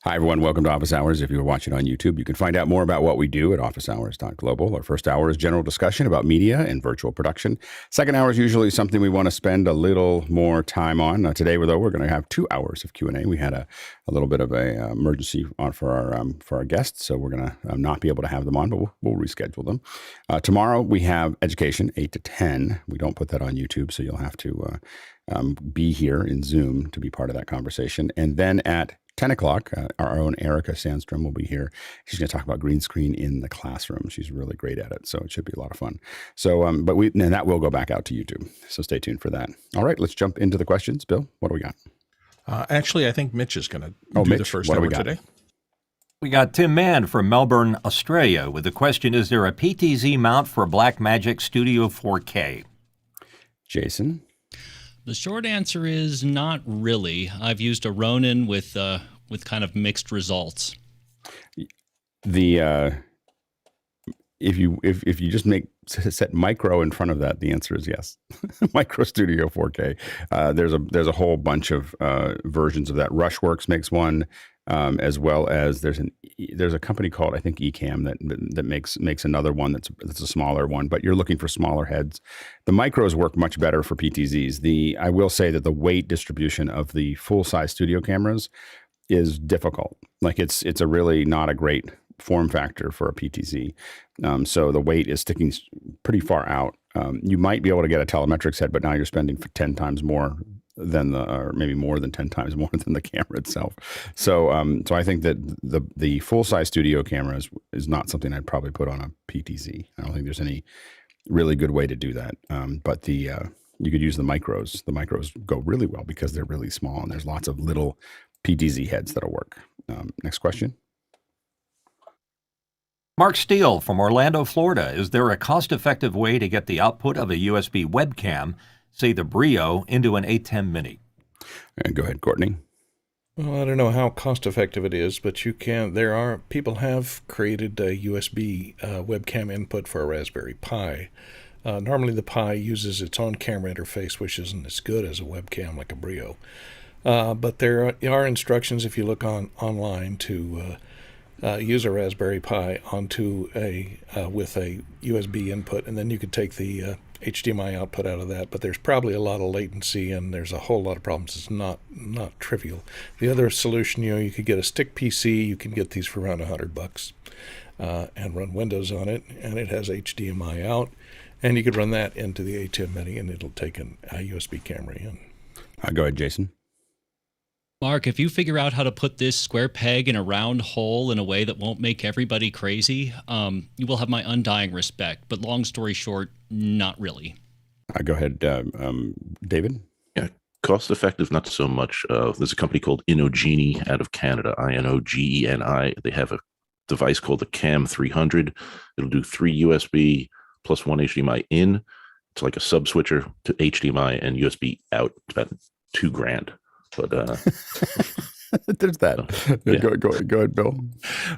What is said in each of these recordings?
Hi, everyone. Welcome to Office Hours. If you're watching on YouTube, you can find out more about what we do at officehours.global. Our first hour is general discussion about media and virtual production. Second hour is usually something we want to spend a little more time on. Today, though, we're going to have 2 hours of Q&A. We had a little bit of a emergency on for our guests, so we're going to not be able to have them on, but we'll reschedule them. Tomorrow, we have education, 8 to 10. We don't put that on YouTube, so you'll have to be here in Zoom to be part of that conversation. And then at 10 o'clock, our own Erica Sandstrom will be here. She's going to talk about green screen in the classroom. She's really great at it, so it should be a lot of fun. So, and that will go back out to YouTube. So stay tuned for that. All right, let's jump into the questions. Bill, what do we got? Actually, I think Mitch is going to do the first hour today. We got Tim Mann from Melbourne, Australia, with the question, is there a PTZ mount for Blackmagic Studio 4K? Jason? The short answer is not really. I've used a Ronin with kind of mixed results. If you just set micro in front of that, the answer is yes. Micro Studio 4K. There's a whole bunch of versions of that. Rushworks makes one, as well as there's a company called, I think, Ecamm that makes another one that's a smaller one. But you're looking for smaller heads. The micros work much better for PTZs. I will say that the weight distribution of the full size studio cameras is difficult. Like it's a really not a great form factor for a PTZ. So the weight is sticking pretty far out. You might be able to get a telemetrics head, but now you're spending 10 times more than or maybe more than 10 times more than the camera itself. So I think that the full size studio camera is not something I'd probably put on a PTZ. I don't think there's any really good way to do that. But you could use the micros. The micros go really well because they're really small and there's lots of little PTZ heads that'll work. Next question. Mark Steele from Orlando, Florida. Is there a cost-effective way to get the output of a USB webcam, say the Brio, into an ATEM Mini? Go ahead, Courtney. Well, I don't know how cost-effective it is, but you can. People have created a USB webcam input for a Raspberry Pi. Normally, the Pi uses its own camera interface, which isn't as good as a webcam like a Brio. But there are instructions if you look online to use a Raspberry Pi onto with a USB input, and then you could take the HDMI output out of that. But there's probably a lot of latency, and there's a whole lot of problems. It's not trivial. The other solution, you could get a stick PC. You can get these for around $100, and run Windows on it, and it has HDMI out, and you could run that into the ATEM Mini, and it'll take a USB camera in. Go ahead, Jason. Mark, if you figure out how to put this square peg in a round hole in a way that won't make everybody crazy, you will have my undying respect. But long story short, not really. Go ahead, David. Yeah, cost effective, not so much. There's a company called Inogeni out of Canada, INOGENI. They have a device called the CAM 300. It'll do 3 USB plus 1 HDMI in. It's like a sub switcher to HDMI and USB out. It's about $2,000. But there's that. Yeah. Go ahead, Bill.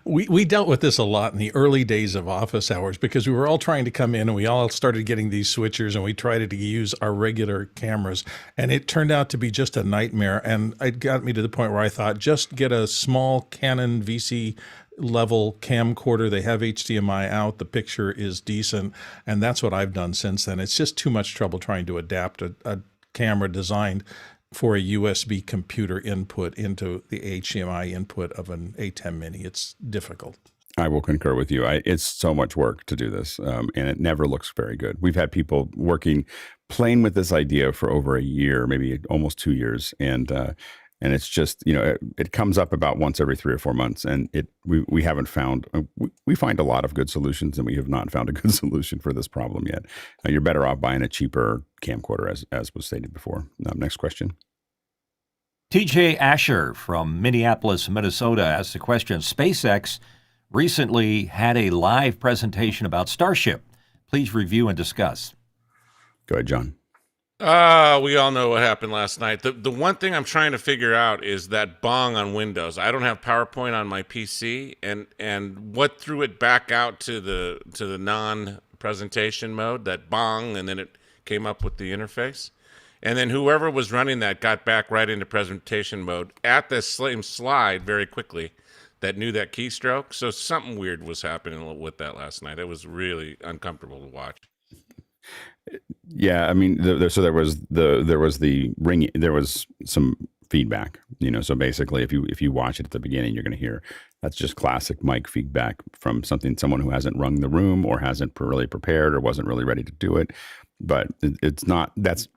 We dealt with this a lot in the early days of office hours because we were all trying to come in and we all started getting these switchers and we tried to use our regular cameras, and it turned out to be just a nightmare. And it got me to the point where I thought, just get a small Canon VC level camcorder. They have HDMI out. The picture is decent. And that's what I've done since then. It's just too much trouble trying to adapt a camera designed for a USB computer input into the HDMI input of an ATEM Mini. It's difficult. I will concur with you. It's so much work to do this, and it never looks very good. We've had people playing with this idea for over a year, maybe almost 2 years, and it's just, it comes up about once every 3 or 4 months, and we haven't found, we find a lot of good solutions, and we have not found a good solution for this problem yet. You're better off buying a cheaper camcorder, as was stated before. Next question. TJ Asher from Minneapolis, Minnesota asks the question, SpaceX recently had a live presentation about Starship. Please review and discuss. Go ahead, John. We all know what happened last night. The one thing I'm trying to figure out is that bong on Windows. I don't have PowerPoint on my PC, and what threw it back out to the non-presentation mode, that bong, and then it came up with the interface. And then whoever was running that got back right into presentation mode at the same slide very quickly that knew that keystroke. So something weird was happening with that last night. It was really uncomfortable to watch. Yeah, I mean, so there was the ring. There was some feedback, So basically, if you watch it at the beginning, you're going to hear that's just classic mic feedback from someone who hasn't rung the room or hasn't really prepared or wasn't really ready to do it. But it's not. That's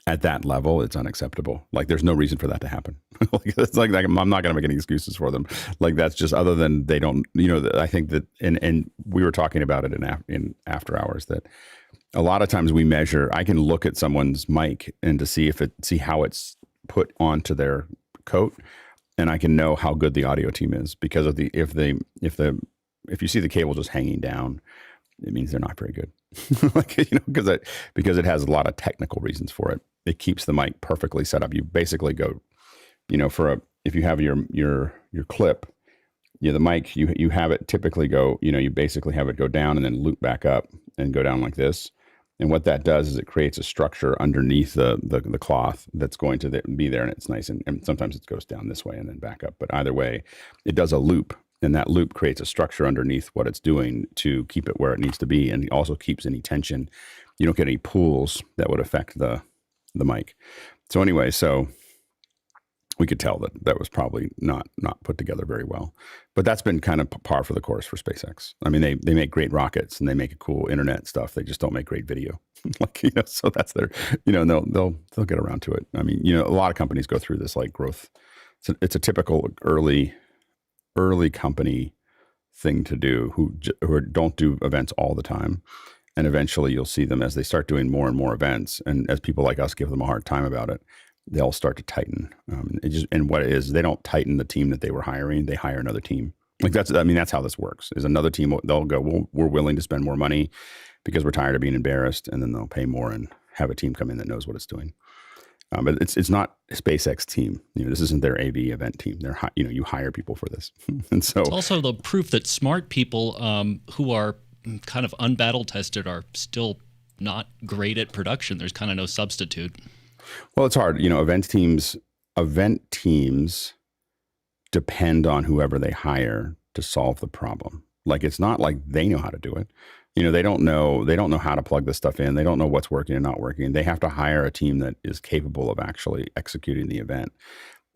at that level, it's unacceptable. Like, there's no reason for that to happen. It's like I'm not going to make any excuses for them. Like, that's just, other than they don't. I think that, and we were talking about it in after hours, that a lot of times we measure. I can look at someone's mic and to see how it's put onto their coat, and I can know how good the audio team is because of if you see the cable just hanging down, it means they're not very good. Because it has a lot of technical reasons for it. It keeps the mic perfectly set up. You basically go, if you have your clip, the mic, you have it typically go, you basically have it go down and then loop back up and go down like this. And what that does is it creates a structure underneath the cloth that's going to be there, and it's nice. And sometimes it goes down this way and then back up. But either way, it does a loop, and that loop creates a structure underneath what it's doing to keep it where it needs to be, and it also keeps any tension. You don't get any pulls that would affect the mic. So anyway, we could tell that was probably not put together very well. But that's been kind of par for the course for SpaceX. I mean, they make great rockets and they make cool internet stuff. They just don't make great video. So that's their, and they'll get around to it. I mean, a lot of companies go through this like growth. It's a typical early company thing to do who don't do events all the time. And eventually you'll see them as they start doing more and more events. And as people like us give them a hard time about it, they'll start to tighten. And what it is, they don't tighten the team that they were hiring. They hire another team. That's how this works. Is another team, they'll go, well, we're willing to spend more money because we're tired of being embarrassed. And then they'll pay more and have a team come in that knows what it's doing. But it's not a SpaceX team. This isn't their AV event team. They're you hire people for this. And so it's also the proof that smart people who are kind of unbattle tested are still not great at production. There's kind of no substitute. Well, it's hard. Event teams depend on whoever they hire to solve the problem. Like, it's not like they know how to do it. They don't know how to plug this stuff in. They don't know what's working and not working. They have to hire a team that is capable of actually executing the event.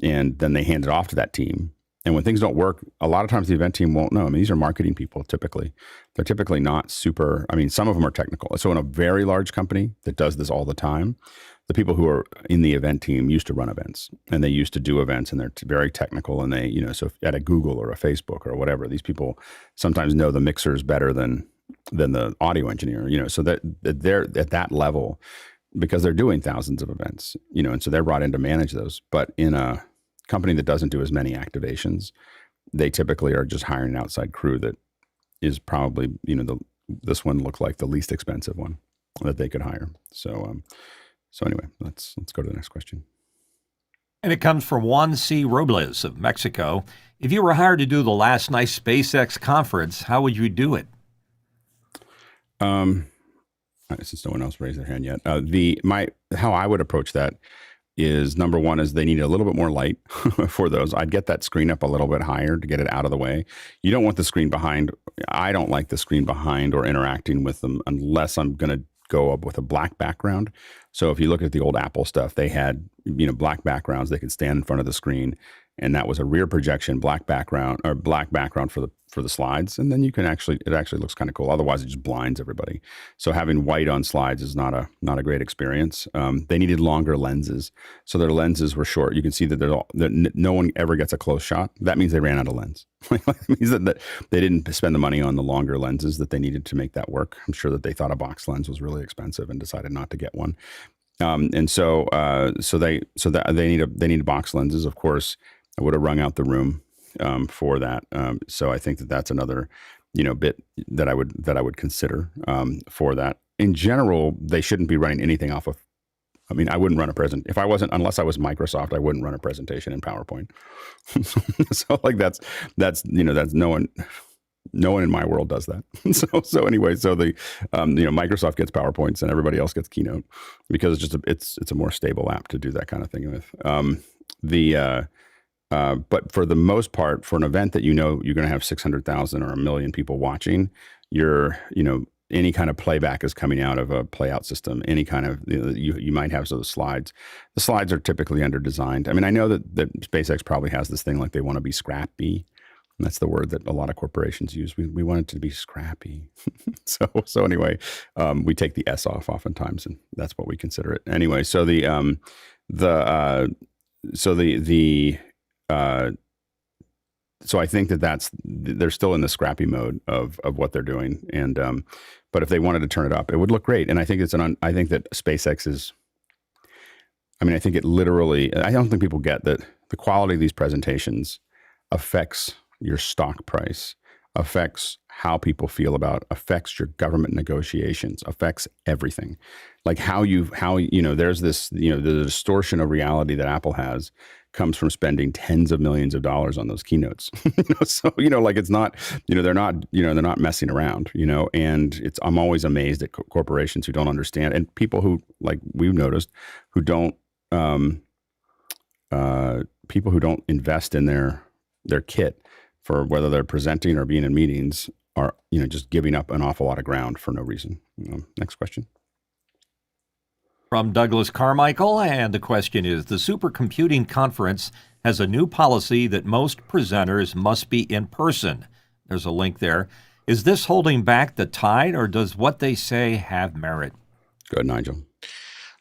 And then they hand it off to that team. And when things don't work, a lot of times the event team won't know. I mean, these are marketing people typically. They're typically not super, some of them are technical. So in a very large company that does this all the time, the people who are in the event team used to run events, and they used to do events, and they're very technical. And they, so at a Google or a Facebook or whatever, these people sometimes know the mixers better than the audio engineer, so that they're at that level because they're doing thousands of events, and so they're brought in to manage those. But in a company that doesn't do as many activations, they typically are just hiring an outside crew that is probably, this one looked like the least expensive one that they could hire. So anyway, let's go to the next question. And it comes from Juan C. Robles of Mexico. If you were hired to do the last night's SpaceX conference, how would you do it? Since no one else raised their hand yet, how I would approach that is, number one, is they need a little bit more light for those. I'd get that screen up a little bit higher to get it out of the way. You don't want the screen behind. I don't like the screen behind or interacting with them unless I'm going to go up with a black background. So if you look at the old Apple stuff, they had, black backgrounds. They could stand in front of the screen, and that was a rear projection, black background for the slides. And then it actually looks kind of cool. Otherwise it just blinds everybody. So having white on slides is not a great experience. They needed longer lenses. So their lenses were short. You can see that no one ever gets a close shot. That means they ran out of lens. It means that they didn't spend the money on the longer lenses that they needed to make that work. I'm sure that they thought a box lens was really expensive and decided not to get one. So they need box lenses. Of course, I would have wrung out the room for that. So I think that's another, bit that I would consider for that. In general, they shouldn't be running anything off of. I wouldn't run unless I was Microsoft, I wouldn't run a presentation in PowerPoint. So like that's no one. no one in my world does that. So anyway, so the Microsoft gets PowerPoints and everybody else gets Keynote because it's just it's a more stable app to do that kind of thing with. But for the most part, for an event that you're going to have 600,000 or 1 million people watching, any kind of playback is coming out of a playout system. Any kind of you might have the slides. The slides are typically under designed. I mean, I know that SpaceX probably has this thing like they want to be scrappy. And that's the word that a lot of corporations use. We want it to be scrappy. so anyway, we take the S off oftentimes, and that's what we consider it. Anyway, so so I think they're still in the scrappy mode of what they're doing, and but if they wanted to turn it up, it would look great. And I think I think that SpaceX is. I mean, I think it literally. I don't think people get that the quality of these presentations affects your stock price, affects how people feel affects your government negotiations, affects everything. Like how there's this, the distortion of reality that Apple has comes from spending tens of millions of dollars on those keynotes. So, like it's not, they're not messing around, and I'm always amazed at corporations who don't understand, and people who, like we've noticed, who don't, people who don't invest in their kit for whether they're presenting or being in meetings are, just giving up an awful lot of ground for no reason. Next question. From Douglas Carmichael, and the question is, the Supercomputing Conference has a new policy that most presenters must be in person. There's a link there. Is this holding back the tide, or does what they say have merit? Go ahead, Nigel.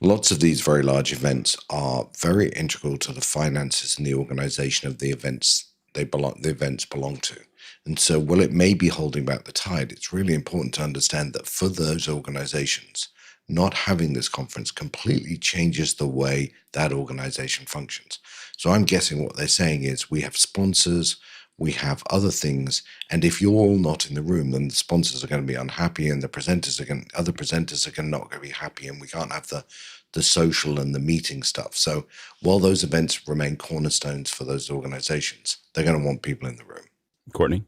Lots of these very large events are very integral to the finances and the organization of the events belong to. And so while it may be holding back the tide, it's really important to understand that for those organizations, not having this conference completely changes the way that organization functions. So I'm guessing what they're saying is we have sponsors, we have other things, and if you're all not in the room, then the sponsors are going to be unhappy, and other presenters are not going to be happy, and we can't have the social and the meeting stuff. So while those events remain cornerstones for those organizations, they're going to want people in the room. Courtney?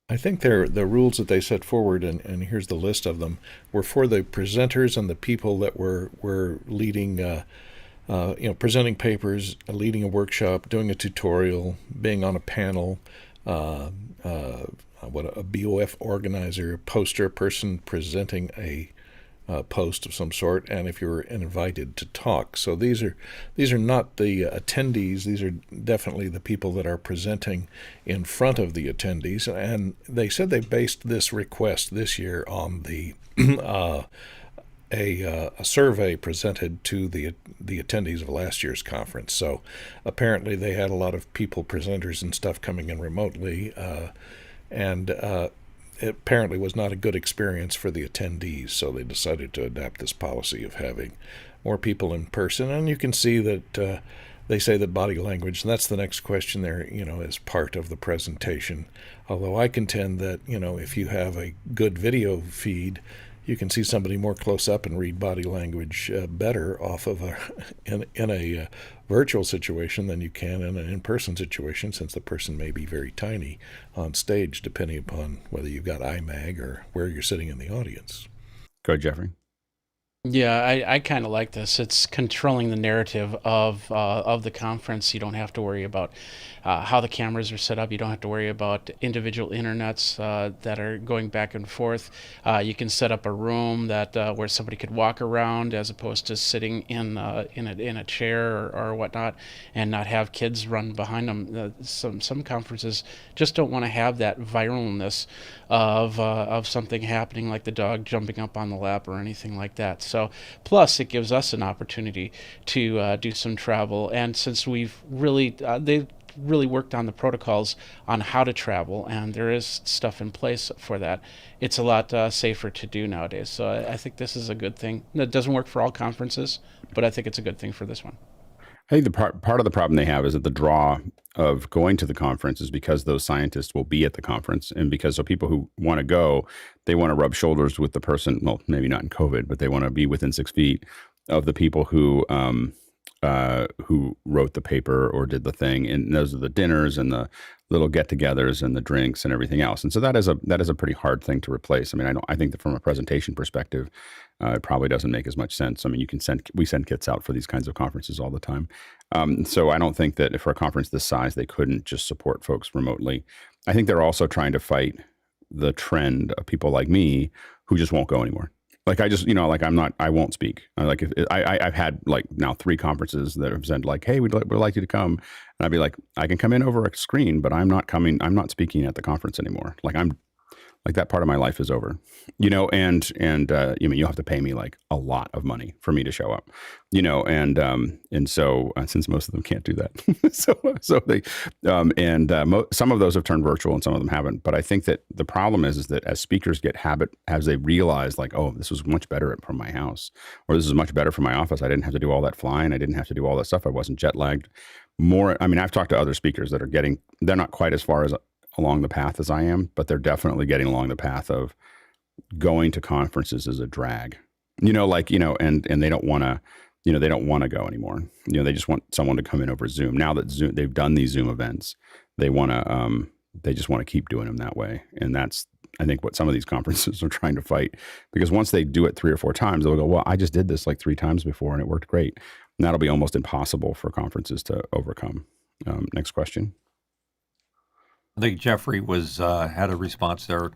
I think the rules that they set forward, and here's the list of them, were for the presenters and the people that were leading, presenting papers, leading a workshop, doing a tutorial, being on a panel, a BOF organizer, poster, person presenting a post of some sort, and if you're invited to talk. So these are not the attendees. These are definitely the people that are presenting in front of the attendees. And they said they based this request this year on the a survey presented to the attendees of last year's conference. So apparently they had a lot of presenters and stuff coming in remotely, and it apparently was not a good experience for the attendees, so they decided to adopt this policy of having more people in person. And you can see that they say that body language, and that's the next question there, is part of the presentation. Although I contend that, if you have a good video feed, you can see somebody more close up and read body language better off of in a virtual situation than you can in an in-person situation, since the person may be very tiny on stage, depending upon whether you've got iMag or where you're sitting in the audience. Go ahead, Jeffrey. Yeah, I kind of like this. It's controlling the narrative of the conference. You don't have to worry about how the cameras are set up. You don't have to worry about individual internets that are going back and forth. You can set up a room that where somebody could walk around as opposed to sitting in a chair or whatnot, and not have kids run behind them. Some conferences just don't want to have that viralness of something happening, like the dog jumping up on the lap or anything like that. So plus it gives us an opportunity to do some travel, and since we've they've really worked on the protocols on how to travel, and there is stuff in place for that, it's a lot safer to do nowadays. So I think this is a good thing. It doesn't work for all conferences, but I think it's a good thing for this one. I think the part of the problem they have is that the draw of going to the conference is because those scientists will be at the conference, and because people who want to go, they want to rub shoulders with the person. Well, maybe not in COVID, but they want to be within 6 feet of the people who who wrote the paper or did the thing, and those are the dinners and the little get-togethers and the drinks and everything else. And so that is a pretty hard thing to replace. I mean, I think that from a presentation perspective, it probably doesn't make as much sense. I mean, we send kits out for these kinds of conferences all the time. So I don't think that if for a conference this size, they couldn't just support folks remotely. I think they're also trying to fight the trend of people like me who just won't go anymore. Like I just, I won't speak. Like I've had like now 3 conferences that have said like, hey, we'd like you to come. And I'd be like, I can come in over a screen, but I'm not coming. I'm not speaking at the conference anymore. Like that part of my life is over, and you'll have to pay me like a lot of money for me to show up, and so since most of them can't do that, so they, some of those have turned virtual and some of them haven't. But I think that the problem is that as speakers get habit, as they realize like, oh, this was much better from my house, or this is much better from my office. I didn't have to do all that flying. I didn't have to do all that stuff. I wasn't jet lagged. I've talked to other speakers that they're not quite as far along the path as I am, but they're definitely getting along the path of going to conferences as a drag, and they don't want to, they don't want to go anymore. They just want someone to come in over Zoom. Now that they've done these Zoom events, they just want to keep doing them that way. And that's, I think, what some of these conferences are trying to fight, because once they do it 3 or 4 times, they'll go, well, I just did this like 3 times before and it worked great. And that'll be almost impossible for conferences to overcome. Next question. I think Jeffrey had a response there.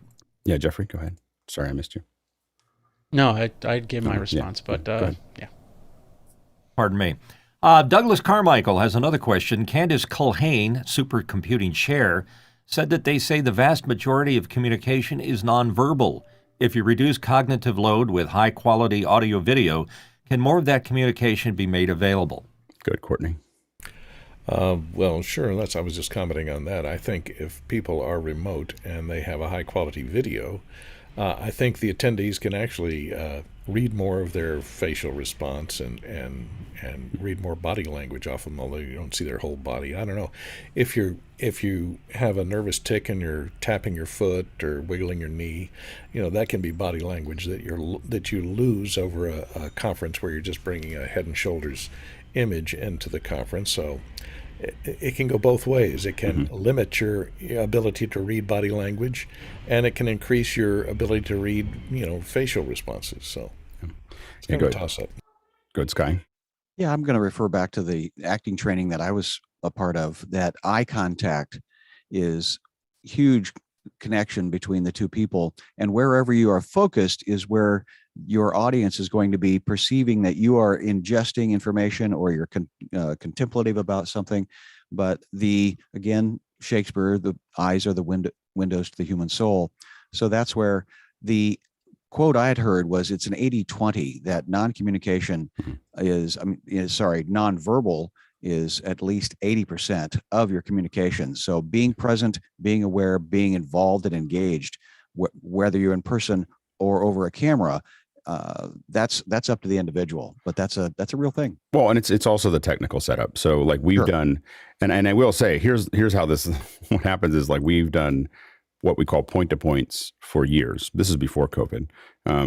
Yeah, Jeffrey, go ahead. Sorry, I missed you. No, I'd give my response, but yeah. Pardon me. Douglas Carmichael has another question. Candace Culhane, Supercomputing Chair, said that they say the vast majority of communication is nonverbal. If you reduce cognitive load with high-quality audio-video, can more of that communication be made available? Good, Courtney. Well, sure. I was just commenting on that. I think if people are remote and they have a high-quality video, I think the attendees can actually read more of their facial response and read more body language off them, although you don't see their whole body. I don't know. If you have a nervous tic and you're tapping your foot or wiggling your knee, that can be body language that you lose over a conference where you're just bringing a head and shoulders image into the conference. So it can go both ways. It can limit your ability to read body language, and it can increase your ability to read, facial responses. So it's kind of a toss-up. Good, Sky. Yeah, I'm going to refer back to the acting training that I was a part of. That eye contact is huge connection between the two people, and wherever you are focused is where your audience is going to be perceiving that you are ingesting information or you're contemplative about something. But again, Shakespeare, the eyes are the windows to the human soul. So that's where the quote I had heard was, it's an 80-20, that non-communication nonverbal is at least 80% of your communication. So being present, being aware, being involved and engaged, whether you're in person or over a camera, that's up to the individual, but that's a real thing. Well, and it's also the technical setup. So like we've done, and I will say, here's how this, what happens is like we've done what we call point-to-points for years. This is before COVID.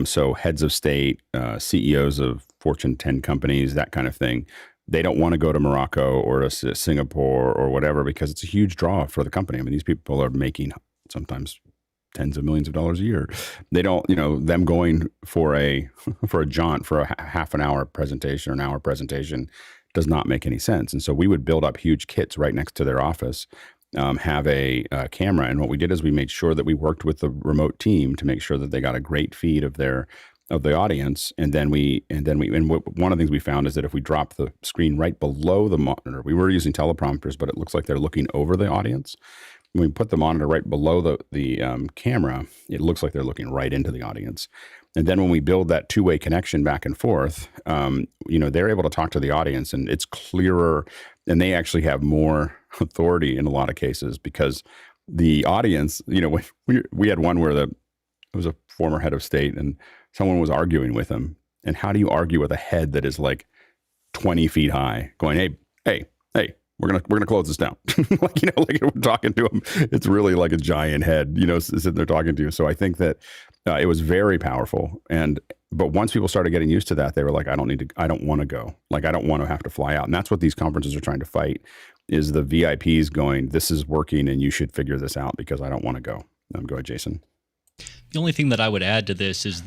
So heads of state, CEOs of Fortune 10 companies, that kind of thing, they don't want to go to Morocco or to Singapore or whatever, because it's a huge draw for the company. I mean, these people are making sometimes tens of millions of dollars a year. They don't, them going for a jaunt for a half an hour presentation or an hour presentation does not make any sense. And so we would build up huge kits right next to their office, have a camera. And what we did is we made sure that we worked with the remote team to make sure that they got a great feed of the audience. And then one of the things we found is that if we drop the screen right below the monitor, we were using teleprompters, but it looks like they're looking over the audience. When we put the monitor right below the camera, it looks like they're looking right into the audience. And then when we build that two-way connection back and forth, they're able to talk to the audience, and it's clearer, and they actually have more authority in a lot of cases, because the audience, we had one where it was a former head of state, and someone was arguing with him. And how do you argue with a head that is like 20 feet high, going, hey, we're gonna close this down. like we're talking to him. It's really like a giant head, sitting there talking to you. So I think that it was very powerful, But once people started getting used to that, they were like, I don't want to go. Like, I don't want to have to fly out. And that's what these conferences are trying to fight, is the VIPs going, this is working and you should figure this out because I don't want to go. Go ahead, Jason. The only thing that I would add to this is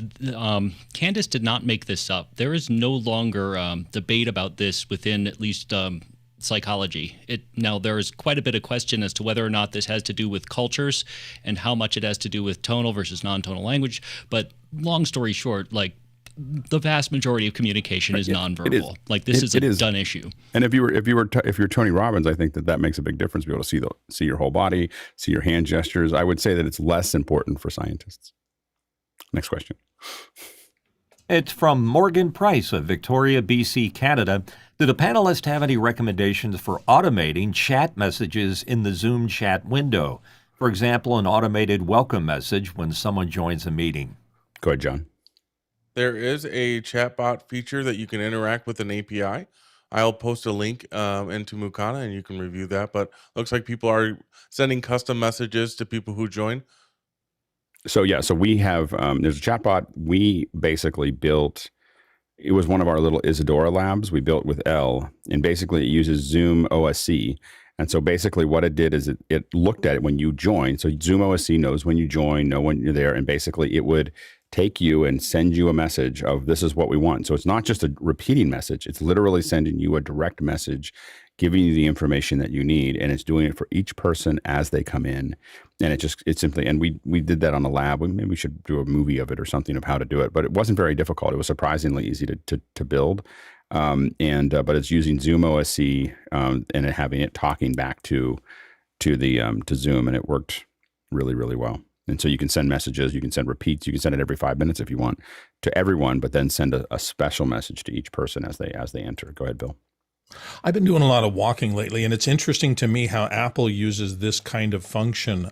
Candace did not make this up. There is no longer debate about this within at least psychology. Now, there is quite a bit of question as to whether or not this has to do with cultures and how much it has to do with tonal versus non-tonal language. But long story short, like, the vast majority of communication is nonverbal. Like, this is a done issue. And if you're Tony Robbins, I think that makes a big difference. To be able to see your whole body, see your hand gestures. I would say that it's less important for scientists. Next question. It's from Morgan Price of Victoria, BC, Canada. Do the panelists have any recommendations for automating chat messages in the Zoom chat window? For example, an automated welcome message when someone joins a meeting. Go ahead, John. There is a chatbot feature that you can interact with an API. I'll post a link into Mukana and you can review that. But looks like people are sending custom messages to people who join. So we have, there's a chatbot we basically built. It was one of our little Isadora labs we built with L, and basically it uses Zoom OSC. And so basically what it did is it looked at it when you join. So Zoom OSC knows when you join, know when you're there, and basically it would take you and send you a message of, this is what we want. So it's not just a repeating message. It's literally sending you a direct message, giving you the information that you need. And it's doing it for each person as they come in. And it's simply, and we did that on the lab. Maybe we should do a movie of it or something of how to do it, but it wasn't very difficult. It was surprisingly easy to build. But it's using Zoom OSC and having it talking back to Zoom, and it worked really, really well. And so you can send messages, you can send repeats, you can send it every 5 minutes if you want to everyone, but then send a special message to each person as they enter. Go ahead, Bill. I've been doing a lot of walking lately, and it's interesting to me how Apple uses this kind of function.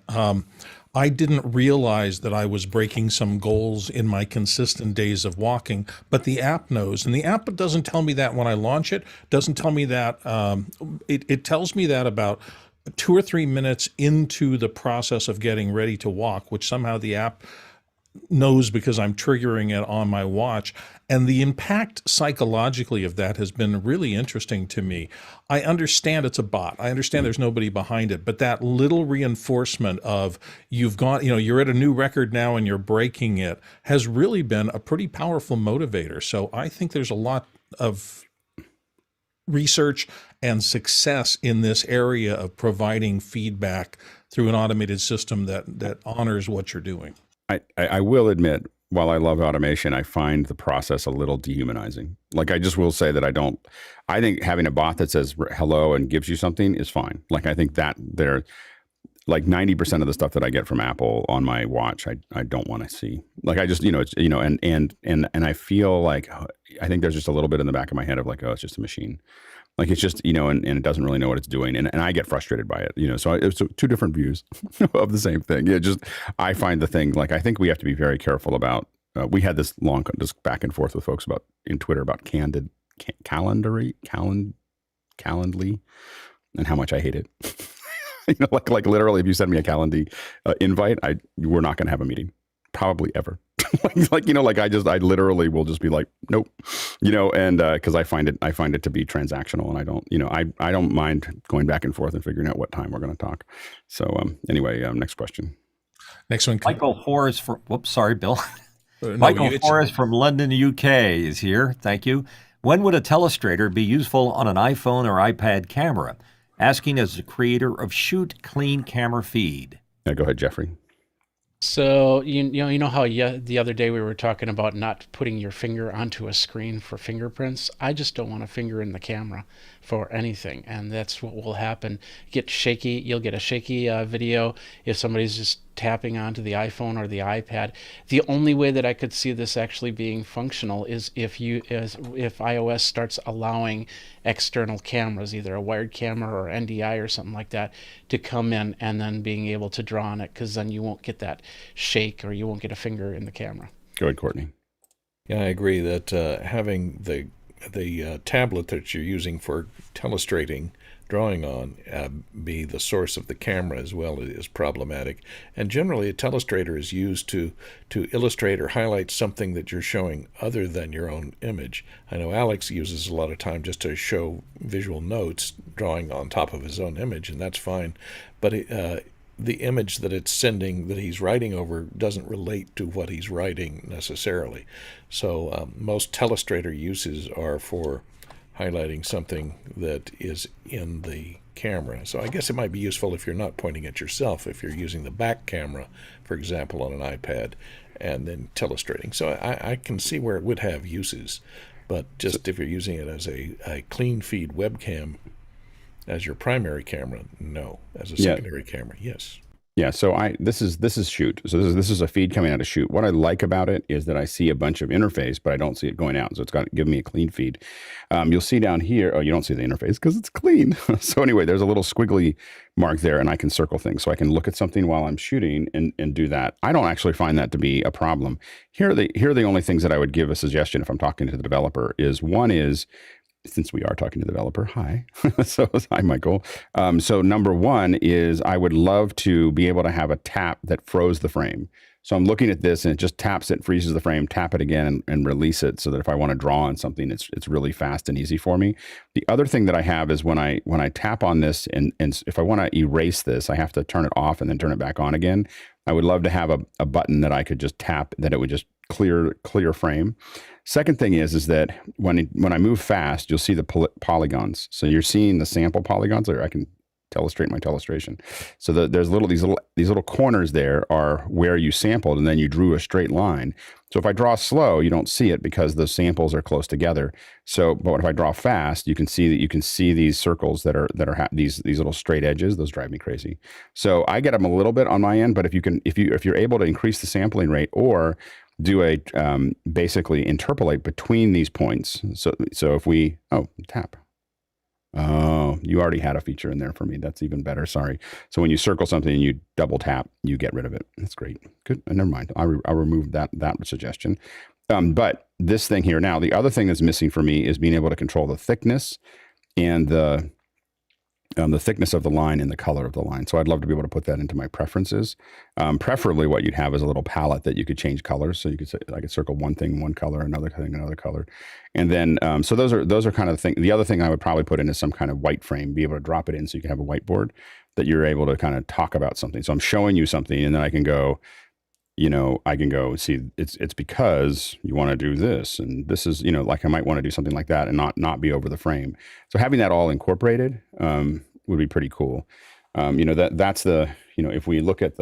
I didn't realize that I was breaking some goals in my consistent days of walking, but the app knows. And the app doesn't tell me that when I launch it, doesn't tell me that. It tells me that about 2 or 3 minutes into the process of getting ready to walk, which somehow the app knows because I'm triggering it on my watch. And the impact psychologically of that has been really interesting to me. I understand it's a bot. I understand there's nobody behind it, but that little reinforcement of you're at a new record now and you're breaking it has really been a pretty powerful motivator. So I think there's a lot of research and success in this area of providing feedback through an automated system that honors what you're doing. I will admit, while I love automation, I find the process a little dehumanizing. Like, I just will say that I think having a bot that says hello and gives you something is fine. Like, I think that like 90% of the stuff that I get from Apple on my watch, I don't want to see. Like, I just, and I feel like, I think there's just a little bit in the back of my head of like, oh, it's just a machine. Like, it's just, and it doesn't really know what it's doing. And I get frustrated by it, so it's two different views of the same thing. I find the thing, like, I think we have to be very careful about, we had this long just back and forth with folks in Twitter about Calendly and how much I hate it. Like literally, if you send me a Calendly invite, we're not going to have a meeting, probably ever. I literally will just be like, nope, and because I find it to be transactional, and I don't mind going back and forth and figuring out what time we're going to talk. So anyway, next question. Next one. Michael Forrest from, sorry, Bill. Michael Forrest from London, UK is here. Thank you. When would a telestrator be useful on an iPhone or iPad camera? Asking as the creator of Shoot Clean Camera Feed. Yeah, go ahead, Jeffrey. So you know how the other day we were talking about not putting your finger onto a screen for fingerprints. I just don't want a finger in the camera for anything, and that's what will happen. You'll get a shaky video if somebody's just tapping onto the iPhone or the iPad. The only way that I could see this actually being functional is if iOS starts allowing external cameras, either a wired camera or NDI or something like that, to come in and then being able to draw on it, because then you won't get that shake or you won't get a finger in the camera. Go ahead, Courtney. Yeah, I agree that having the tablet that you're using for telestrating drawing on be the source of the camera as well is problematic. And generally, a telestrator is used to illustrate or highlight something that you're showing other than your own image. I know Alex uses a lot of time just to show visual notes, drawing on top of his own image, and that's fine. But the image that it's sending, that he's writing over, doesn't relate to what he's writing necessarily. So most telestrator uses are for highlighting something that is in the camera. So I guess it might be useful if you're not pointing at yourself, if you're using the back camera, for example, on an iPad, and then telestrating. So I can see where it would have uses, but just if you're using it as a clean feed webcam as your primary camera, no. As a secondary camera, yes. Yeah, so this is shoot. So this is a feed coming out of shoot. What I like about it is that I see a bunch of interface, but I don't see it going out. So it's got to give me a clean feed. You'll see down here, you don't see the interface because it's clean. So anyway, there's a little squiggly mark there, and I can circle things. So I can look at something while I'm shooting and do that. I don't actually find that to be a problem. Here are the only things that I would give a suggestion if I'm talking to the developer is, one is, since we are talking to the developer, hi. So hi, Michael. So number one is I would love to be able to have a tap that froze the frame. So I'm looking at this and it just taps it, freezes the frame, tap it again and release it so that if I want to draw on something, it's really fast and easy for me. The other thing that I have is when I tap on this and if I want to erase this, I have to turn it off and then turn it back on again. I would love to have a button that I could just tap that it would just clear frame. Second thing is that when I move fast, you'll see the polygons. So you're seeing the sample polygons, or I can telestrate my telestration. So there's these little corners there are where you sampled and then you drew a straight line. So if I draw slow, you don't see it because the samples are close together. So, but if I draw fast, you can see these circles that are these little straight edges. Those drive me crazy. So I get them a little bit on my end, but if you're able to increase the sampling rate or do a basically interpolate between these points. So if we tap. Oh, you already had a feature in there for me. That's even better. Sorry. So when you circle something and you double tap, you get rid of it. That's great. Good. Never mind. I'll remove that suggestion. But this thing here now, the other thing that's missing for me is being able to control the thickness and the thickness of the line and the color of the line. So I'd love to be able to put that into my preferences. Preferably what you'd have is a little palette that you could change colors. So you could say, I could circle one thing, one color, another thing, another color. And then, so those are kind of the thing. The other thing I would probably put in is some kind of white frame, be able to drop it in so you can have a whiteboard that you're able to kind of talk about something. So I'm showing you something and then I can go, see, it's because you want to do this. And this is, like I might want to do something like that and not be over the frame. So having that all incorporated would be pretty cool. That's the, if we look at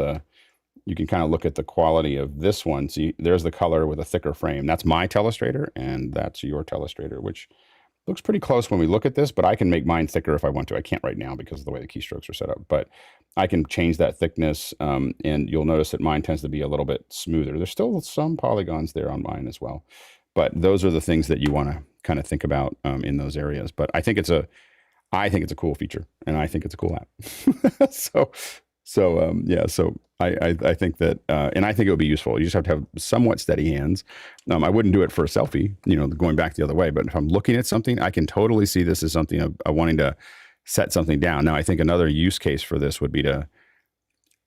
you can kind of look at the quality of this one. See, there's the color with a thicker frame. That's my telestrator and that's your telestrator, which looks pretty close when we look at this, but I can make mine thicker if I want to. I can't right now because of the way the keystrokes are set up, but I can change that thickness, and you'll notice that mine tends to be a little bit smoother. There's still some polygons there on mine as well, but those are the things that you want to kind of think about in those areas. But I think it's a cool feature, and I think it's a cool app. So I think that, and I think it would be useful. You just have to have somewhat steady hands. I wouldn't do it for a selfie, going back the other way. But if I'm looking at something, I can totally see this as something of wanting to set something down. Now, I think another use case for this would be to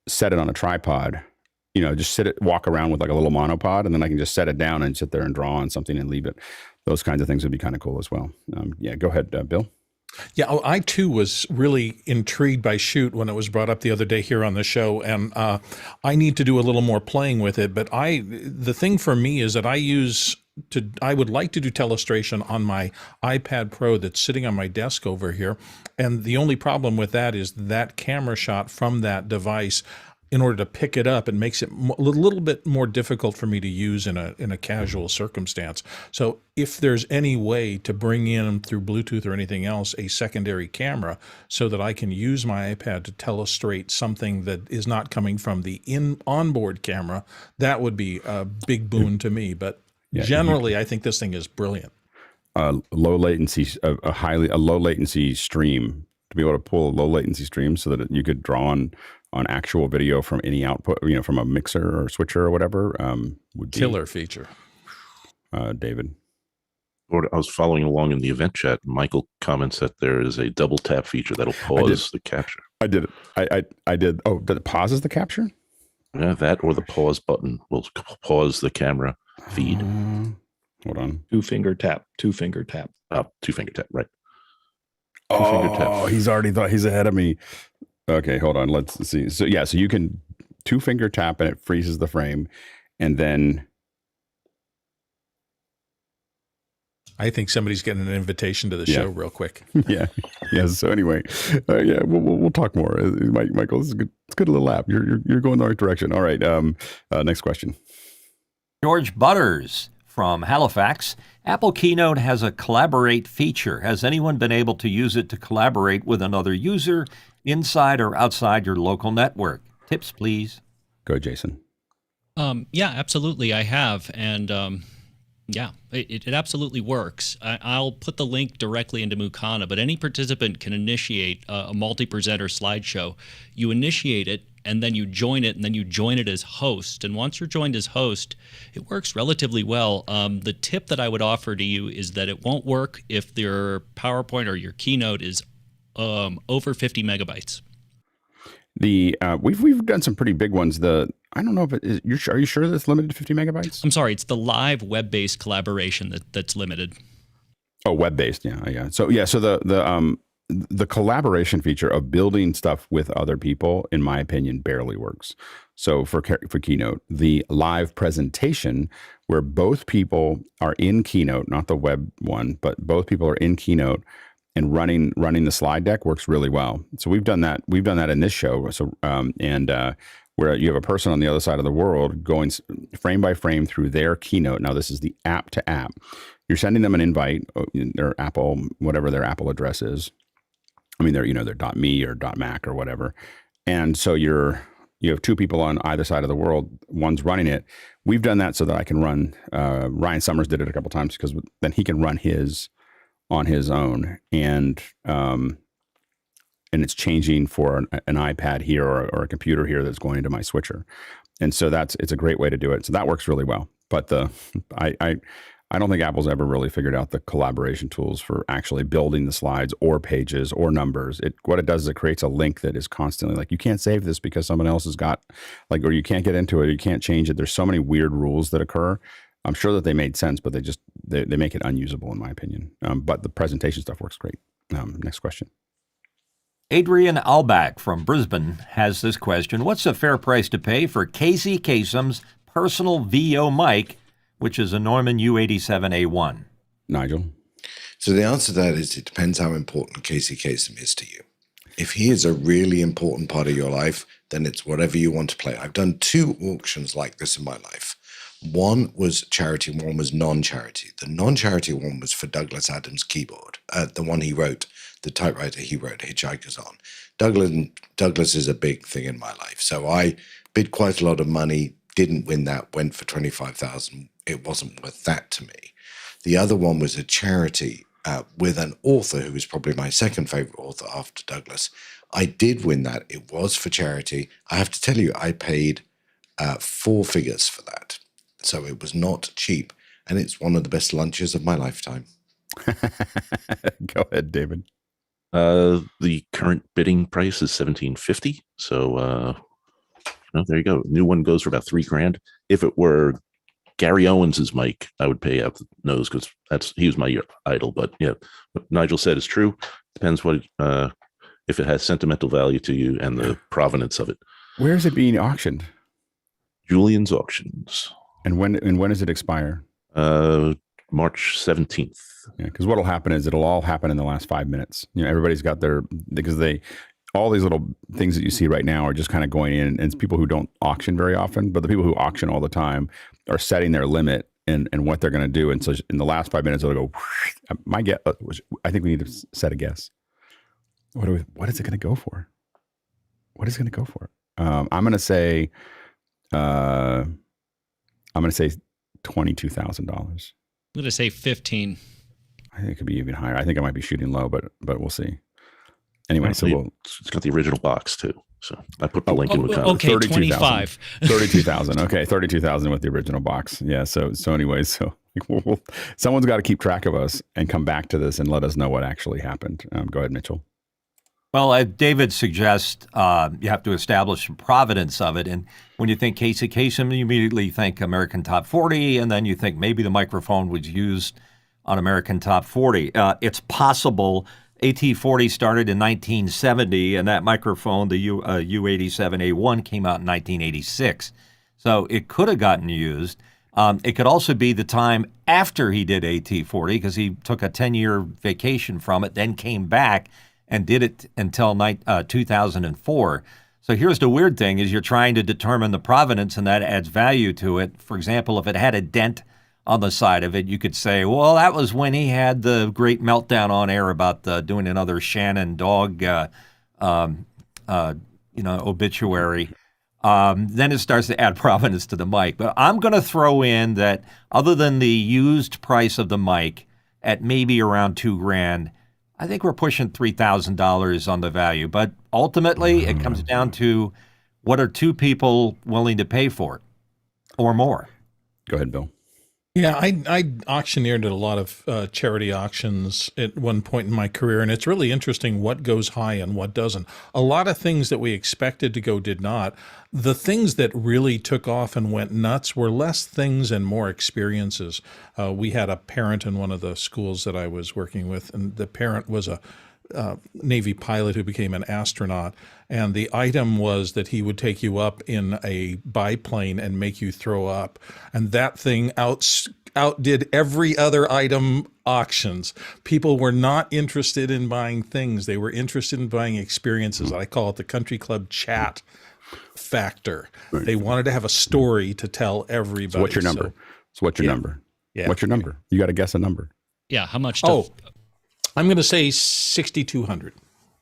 set it on a tripod. Just walk around with like a little monopod, and then I can just set it down and sit there and draw on something and leave it. Those kinds of things would be kind of cool as well. Go ahead, Bill. Yeah, I too was really intrigued by Shoot when it was brought up the other day here on the show, and I need to do a little more playing with it. But the thing for me is that I would like to do telestration on my iPad Pro that's sitting on my desk over here, and the only problem with that is that camera shot from that device. In order to pick it up, it makes it a little bit more difficult for me to use in a casual circumstance. So if there's any way to bring in through Bluetooth or anything else a secondary camera so that I can use my iPad to telestrate something that is not coming from the onboard camera, that would be a big boon to me. But generally, I think this thing is brilliant. Low latency, a low latency stream, to be able to pull a low latency stream so that you could draw on actual video from any output, from a mixer or switcher or whatever, would be killer feature. David. Or I was following along in the event chat. Michael comments that there is a double tap feature that'll pause the capture. I did it. I did. Oh, did it pauses the capture? Yeah, that or the pause button will pause the camera feed. Hold on. Two-finger tap. Two-finger tap. Two-finger tap, right. Oh, he's already thought he's ahead of me. Okay, hold on. Let's see. So yeah, so you can two-finger tap and it freezes the frame, and then I think somebody's getting an invitation to the show real quick. yeah. So anyway, we'll talk more. Michael, this is good. It's good little app. You're going the right direction. All right. Next question. George Butters from Halifax. Apple Keynote has a collaborate feature. Has anyone been able to use it to collaborate with another user inside or outside your local network? Tips, please. Go, Jason. Yeah, absolutely. I have. And yeah, it absolutely works. I'll put the link directly into Mukana, but any participant can initiate a multi-presenter slideshow. You initiate it, and then you join it, and then you join it as host. And once you're joined as host, it works relatively well. The tip that I would offer to you is that it won't work if your PowerPoint or your Keynote is over 50 megabytes. We've done some pretty big ones. I don't know if it is. Are you sure that's limited to 50 megabytes? I'm sorry, it's the live web-based collaboration that's limited. Oh, web-based, yeah. So the collaboration feature of building stuff with other people, in my opinion, barely works. So for Keynote, the live presentation where both people are in Keynote, not the web one, but both people are in Keynote and running the slide deck works really well. So we've done that. We've done that in this show. So where you have a person on the other side of the world going frame by frame through their Keynote. Now this is the app to app. You're sending them an invite, their Apple, whatever their Apple address is. I mean, they're .me or .mac or whatever. And so you have two people on either side of the world. One's running it. We've done that so that I can run. Ryan Summers did it a couple times because then he can run his on his own, and it's changing for an iPad here or a computer here that's going into my switcher. And so it's a great way to do it. So that works really well. But I don't think Apple's ever really figured out the collaboration tools for actually building the slides or pages or numbers. What it does is it creates a link that is constantly like, you can't save this because someone else has got, like, or you can't get into it, you can't change it. There's so many weird rules that occur. I'm sure that they made sense, but they make it unusable in my opinion. But the presentation stuff works great. Next question. Adrian Albach from Brisbane has this question. What's a fair price to pay for Casey Kasem's personal VO mic, which is a Neumann U87A1? Nigel? So the answer to that is it depends how important Casey Kasem is to you. If he is a really important part of your life, then it's whatever you want to play. I've done 2 auctions like this in my life. One was charity, one was non-charity. The non-charity one was for Douglas Adams' keyboard, the one he wrote, the typewriter he wrote Hitchhikers on. Douglas is a big thing in my life. So I bid quite a lot of money, didn't win that, went for $25,000. It wasn't worth that to me. The other one was a charity with an author who was probably my second favorite author after Douglas. I did win that. It was for charity. I have to tell you, I paid 4 figures for that. So it was not cheap. And it's one of the best lunches of my lifetime. Go ahead, David. The current bidding price is $1,750. So, there you go. New one goes for about $3,000. If it were Gary Owens's mic, I would pay out the nose because he was my idol. But yeah, what Nigel said is true. Depends what if it has sentimental value to you and the provenance of it. Where is it being auctioned? Julian's Auctions. And when does it expire? March 17th. Yeah, because what'll happen is it'll all happen in the last 5 minutes. Everybody's got all these little things that you see right now are just kind of going in, and it's people who don't auction very often, but the people who auction all the time are setting their limit and what they're going to do. And so in the last 5 minutes, it'll go, my guess, I think we need to set a guess. What is it going to go for? What is it going to go for? I'm going to say $22,000. I'm going to say 15. I think it could be even higher. I think I might be shooting low, but we'll see. Anyway, so it's got the original box too. So I put the link in the okay, 25. 32,000. Okay, 32,000 with the original box. Yeah. So anyways, Someone's got to keep track of us and come back to this and let us know what actually happened. Go ahead, Mitchell. Well, David suggests you have to establish some provenance of it. And when you think Casey Kasem, you immediately think American Top 40, and then you think maybe the microphone was used on American Top 40. It's possible AT40 started in 1970, and that microphone, the U87A1, came out in 1986. So it could have gotten used. It could also be the time after he did AT40, because he took a 10-year vacation from it, then came back and did it until 2004. So here's the weird thing, is you're trying to determine the provenance, and that adds value to it. For example, if it had a dent on the side of it, you could say, well, that was when he had the great meltdown on air about doing another Shannon dog, obituary. Then it starts to add provenance to the mic. But I'm going to throw in that other than the used price of the mic at maybe around $2,000, I think we're pushing $3,000 on the value. But ultimately, it comes down to what are two people willing to pay for it or more. Go ahead, Bill. Yeah, I auctioneered at a lot of charity auctions at one point in my career, and it's really interesting what goes high and what doesn't. A lot of things that we expected to go did not. The things that really took off and went nuts were less things and more experiences. We had a parent in one of the schools that I was working with, and the parent was a Navy pilot who became an astronaut, and the item was that he would take you up in a biplane and make you throw up, and that thing outdid every other item auctions. People were not interested in buying things. They were interested in buying experiences. I call it the country club chat factor. Right. They wanted to have a story to tell everybody. So what's your number? What's your number? Yeah. What's your number? You got to guess a number. Yeah, how much? I'm going to say 6,200.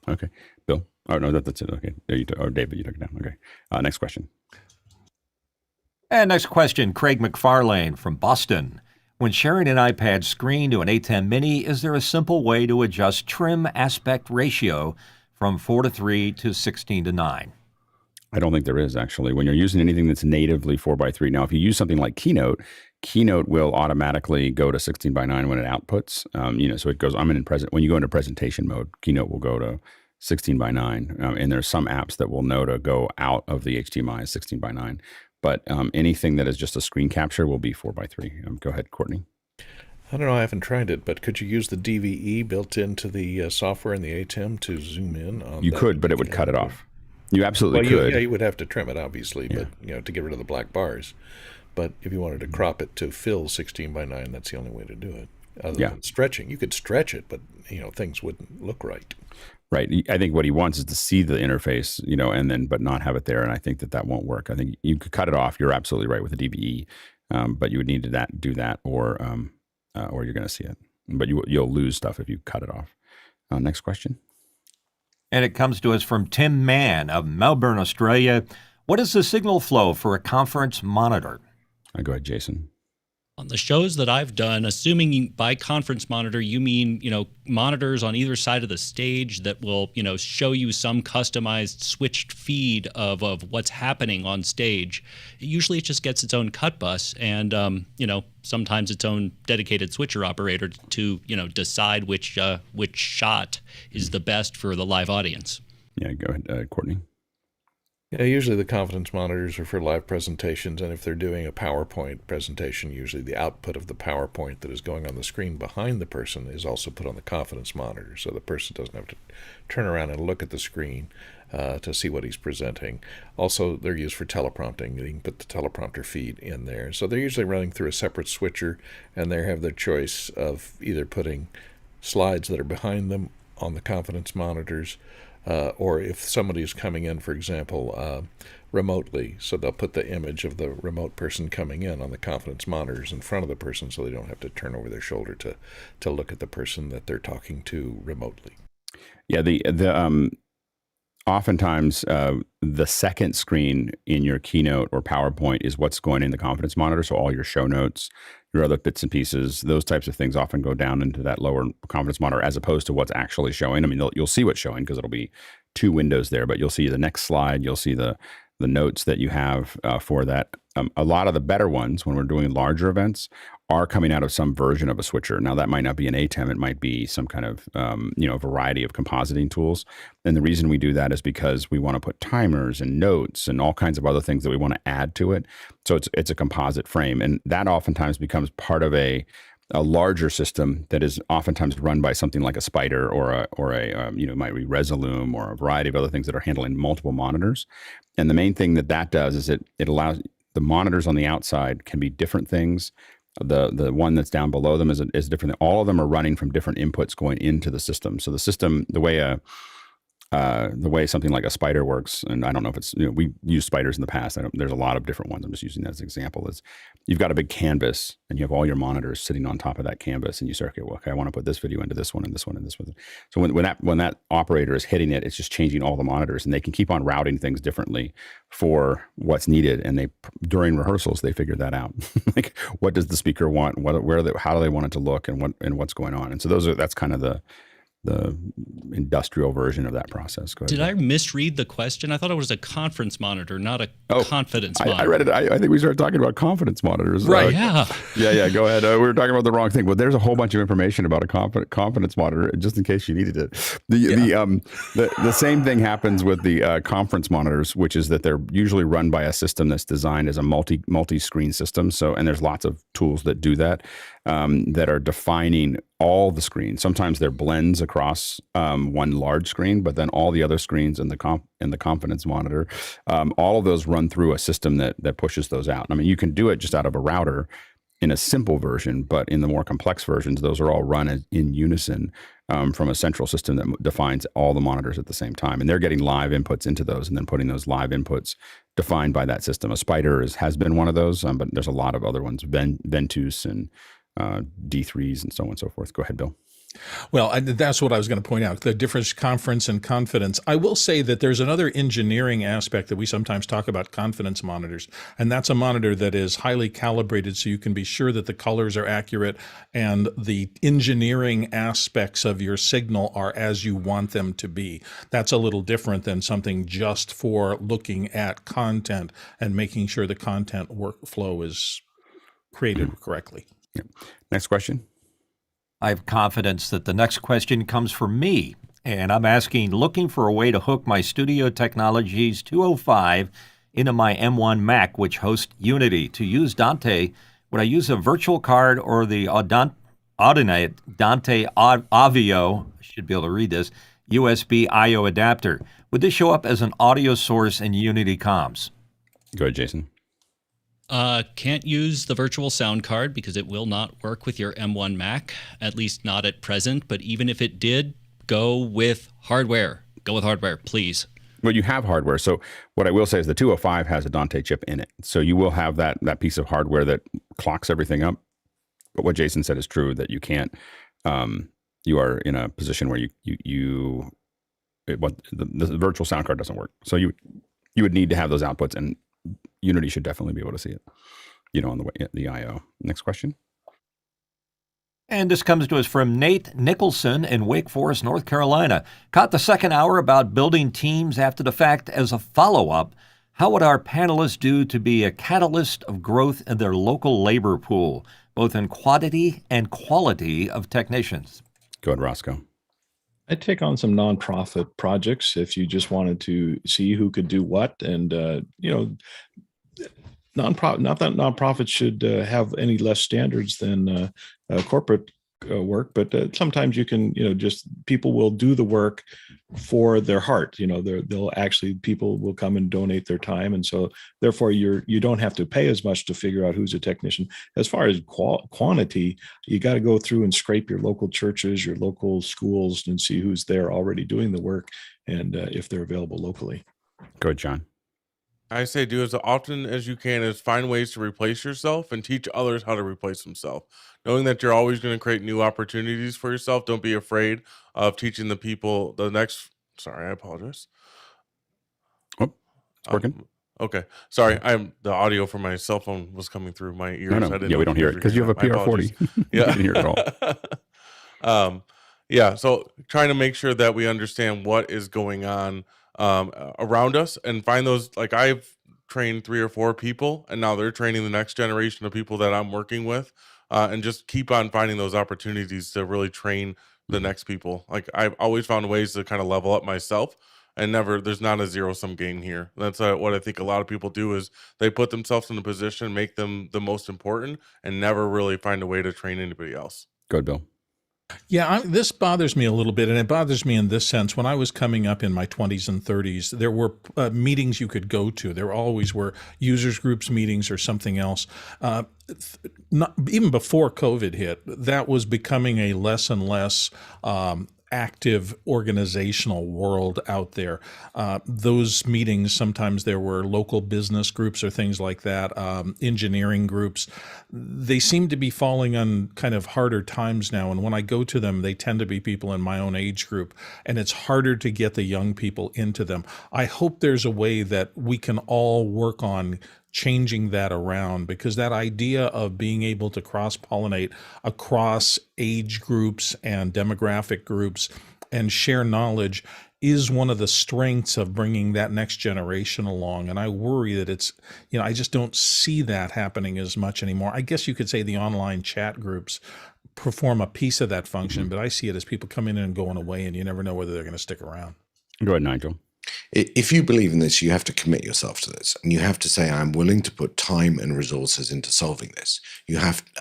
Okay, Bill. Oh no, that's it. Okay, or David, you took it down. Okay, next question. And next question, Craig McFarlane from Boston. When sharing an iPad screen to an ATEM Mini, is there a simple way to adjust trim aspect ratio from 4:3 to 16:9? I don't think there is, actually. When you're using anything that's natively 4:3, now if you use something like Keynote will automatically go to 16:9 when it outputs. So it goes. When you go into presentation mode, Keynote will go to 16:9, and there's some apps that will know to go out of the HDMI 16:9. But anything that is just a screen capture will be 4:3. Go ahead, Courtney. I don't know. I haven't tried it, but could you use the DVE built into the software in the ATEM to zoom in on? You could, but it would cut it off. You absolutely could. You would have to trim it, obviously, but to get rid of the black bars. But if you wanted to crop it to fill 16:9, that's the only way to do it. Other than stretching, you could stretch it, but things wouldn't look right. Right. I think what he wants is to see the interface, but not have it there. And I think that won't work. I think you could cut it off. You're absolutely right with the DVE, but you would need to do that, or you're going to see it. But you'll lose stuff if you cut it off. Next question. And it comes to us from Tim Mann of Melbourne, Australia. What is the signal flow for a conference monitor? Go ahead, Jason. On the shows that I've done, assuming by conference monitor, you mean, monitors on either side of the stage that will, show you some customized switched feed of what's happening on stage. Usually it just gets its own cut bus and, sometimes its own dedicated switcher operator to, decide which shot is the best for the live audience. Yeah, go ahead, Courtney. Yeah, usually the conference monitors are for live presentations, and if they're doing a PowerPoint presentation, usually the output of the PowerPoint that is going on the screen behind the person is also put on the conference monitor, so the person doesn't have to turn around and look at the screen to see what he's presenting. Also, they're used for teleprompting. You can put the teleprompter feed in there. So they're usually running through a separate switcher, and they have their choice of either putting slides that are behind them on the conference monitors, or if somebody is coming in, for example, remotely, so they'll put the image of the remote person coming in on the conference monitors in front of the person so they don't have to turn over their shoulder to look at the person that they're talking to remotely. Yeah, oftentimes the second screen in your Keynote or PowerPoint is what's going in the conference monitor, so all your show notes, your other bits and pieces, those types of things often go down into that lower conference monitor as opposed to what's actually showing. I mean, you'll see what's showing because it'll be two windows there, but you'll see the next slide, you'll see the the notes that you have for that. A lot of the better ones, when we're doing larger events, are coming out of some version of a switcher. Now, that might not be an ATEM. It might be some kind of, variety of compositing tools. And the reason we do that is because we want to put timers and notes and all kinds of other things that we want to add to it. So it's a composite frame. And that oftentimes becomes part of a larger system that is oftentimes run by something like a Spider or a might be Resolume or a variety of other things that are handling multiple monitors. And the main thing that does is it allows the monitors on the outside can be different things. The one that's down below them is different. All of them are running from different inputs going into the system. So the system, the way something like a Spider works, and I don't know if it's, we used Spiders in the past. There's a lot of different ones. I'm just using that as an example. Is you've got a big canvas and you have all your monitors sitting on top of that canvas, and you say, okay, I want to put this video into this one and this one and this one. So when that operator is hitting it, it's just changing all the monitors, and they can keep on routing things differently for what's needed. And during rehearsals, they figure that out. Like, what does the speaker want? How do they want it to look, and what's going on? And so that's kind of the industrial version of that process. Go ahead. Did I misread the question? I thought it was a conference monitor, not a confidence monitor. I read it. I think we started talking about confidence monitors. Right. Yeah. Yeah. Go ahead. We were talking about the wrong thing. Well, there's a whole bunch of information about a confidence monitor, just in case you needed it. The same thing happens with the conference monitors, which is that they're usually run by a system that's designed as a multi-screen system. So, and there's lots of tools that do that. That are defining all the screens. Sometimes they're blends across one large screen, but then all the other screens in the confidence monitor, all of those run through a system that pushes those out. I mean, you can do it just out of a router in a simple version, but in the more complex versions, those are all run in unison from a central system that defines all the monitors at the same time. And they're getting live inputs into those and then putting those live inputs defined by that system. A Spider has been one of those, but there's a lot of other ones, Ventus and D3s and so on and so forth. Go ahead, Bill. Well, that's what I was going to point out, the difference conference and confidence. I will say that there's another engineering aspect that we sometimes talk about confidence monitors, and that's a monitor that is highly calibrated so you can be sure that the colors are accurate and the engineering aspects of your signal are as you want them to be. That's a little different than something just for looking at content and making sure the content workflow is created correctly. Yep. Next question. I have confidence that the next question comes from me, and I'm asking, looking for a way to hook my Studio Technologies 205 into my M1 Mac, which hosts Unity. To use Dante, would I use a virtual card or the Audinate Dante Avio, I should be able to read this, USB I/O adapter? Would this show up as an audio source in Unity comms? Go ahead, Jason. Can't use the virtual sound card because it will not work with your M1 Mac, at least not at present. But even if it did, go with hardware. Go with hardware, please. Well, you have hardware. So what I will say is the 205 has a Dante chip in it. So you will have that piece of hardware that clocks everything up. But what Jason said is true, that you can't, you are in a position where the virtual sound card doesn't work. So you would need to have those outputs, and Unity should definitely be able to see it, on the I/O. Next question. And this comes to us from Nate Nicholson in Wake Forest, North Carolina. Caught the second hour about building teams after the fact. As a follow-up, how would our panelists do to be a catalyst of growth in their local labor pool, both in quantity and quality of technicians? Go ahead, Roscoe. I'd take on some nonprofit projects if you just wanted to see who could do what. And, not that nonprofits should have any less standards than corporate work, but sometimes you can, just people will do the work for their heart. People will come and donate their time. And so therefore you don't have to pay as much to figure out who's a technician. As far as quantity, you got to go through and scrape your local churches, your local schools, and see who's there already doing the work and if they're available locally. Go ahead, John. I say do as often as you can is find ways to replace yourself and teach others how to replace themselves. Knowing that you're always going to create new opportunities for yourself, don't be afraid of teaching the people Sorry, I apologize. Oh, it's working. Okay. Sorry, the audio from my cell phone was coming through my ears. No. We don't hear it because you have a PR40. Yeah. You didn't hear it at all. So trying to make sure that we understand what is going on around us and find those. Like I've trained 3 or 4 people, and now they're training the next generation of people that I'm working with, and just keep on finding those opportunities to really train the next people. Like I've always found ways to kind of level up myself, and there's not a zero-sum game here. That's what I think a lot of people do is they put themselves in a position, make them the most important, and never really find a way to train anybody else. Go ahead, Bill. Yeah, this bothers me a little bit, and it bothers me in this sense. When I was coming up in my 20s and 30s, there were meetings you could go to. There always were users groups meetings or something else. Not even before COVID hit, that was becoming a less and less active organizational world out there. Those meetings, sometimes there were local business groups or things like that, engineering groups. They seem to be falling on kind of harder times now. And when I go to them, they tend to be people in my own age group, and it's harder to get the young people into them. I hope there's a way that we can all work on changing that around, because that idea of being able to cross-pollinate across age groups and demographic groups and share knowledge is one of the strengths of bringing that next generation along. And I worry that it's, I just don't see that happening as much anymore. I guess you could say the online chat groups perform a piece of that function, but I see it as people coming in and going away, and you never know whether they're going to stick around. Go ahead, Nigel. If you believe in this, you have to commit yourself to this, and you have to say, I'm willing to put time and resources into solving this.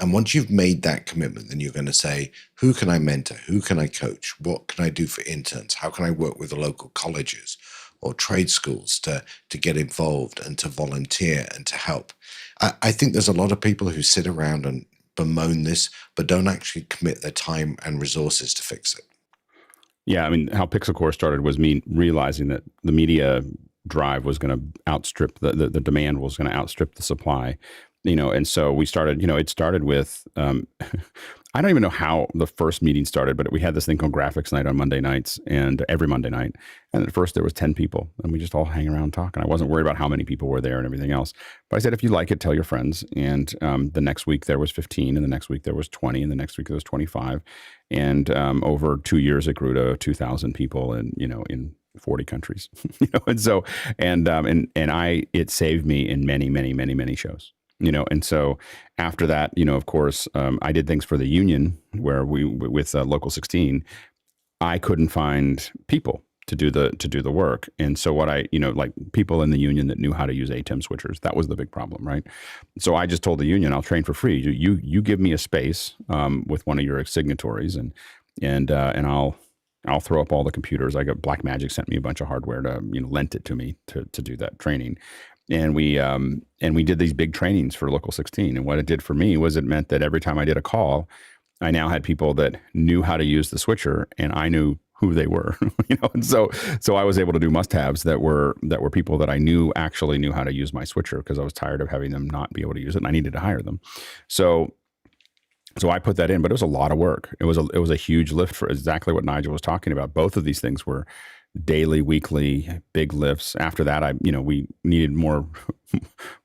And once you've made that commitment, then you're going to say, who can I mentor? Who can I coach? What can I do for interns? How can I work with the local colleges or trade schools to get involved and to volunteer and to help? I think there's a lot of people who sit around and bemoan this, but don't actually commit their time and resources to fix it. Yeah, I mean, how Pixel Core started was me realizing that the media drive was going to outstrip the demand was going to outstrip the supply, and so we started, it started with, I don't even know how the first meeting started, but we had this thing called graphics night on Monday nights, and every Monday night. And at first there was 10 people, and we just all hang around talking. I wasn't worried about how many people were there and everything else. But I said, if you like it, tell your friends. And the next week there was 15, and the next week there was 20, and the next week there was 25. And over 2 years, it grew to 2,000 people, and in 40 countries. And so, it saved me in many, many, many, many shows. And so after that, of course, I did things for the union where with Local 16, I couldn't find people to do the work. And so what like people in the union that knew how to use ATEM switchers, that was the big problem, right? So I just told the union, I'll train for free. You give me a space with one of your signatories, and I'll throw up all the computers. I got Blackmagic sent me a bunch of hardware to lent it to me to do that training. And we did these big trainings for Local 16. And what it did for me was it meant that every time I did a call, I now had people that knew how to use the switcher, and I knew who they were. And so I was able to do must-haves that were people that I knew actually knew how to use my switcher, because I was tired of having them not be able to use it, and I needed to hire them. So I put that in, but it was a lot of work. It was a huge lift for exactly what Nigel was talking about. Both of these things were daily, weekly, big lifts. After that, we needed more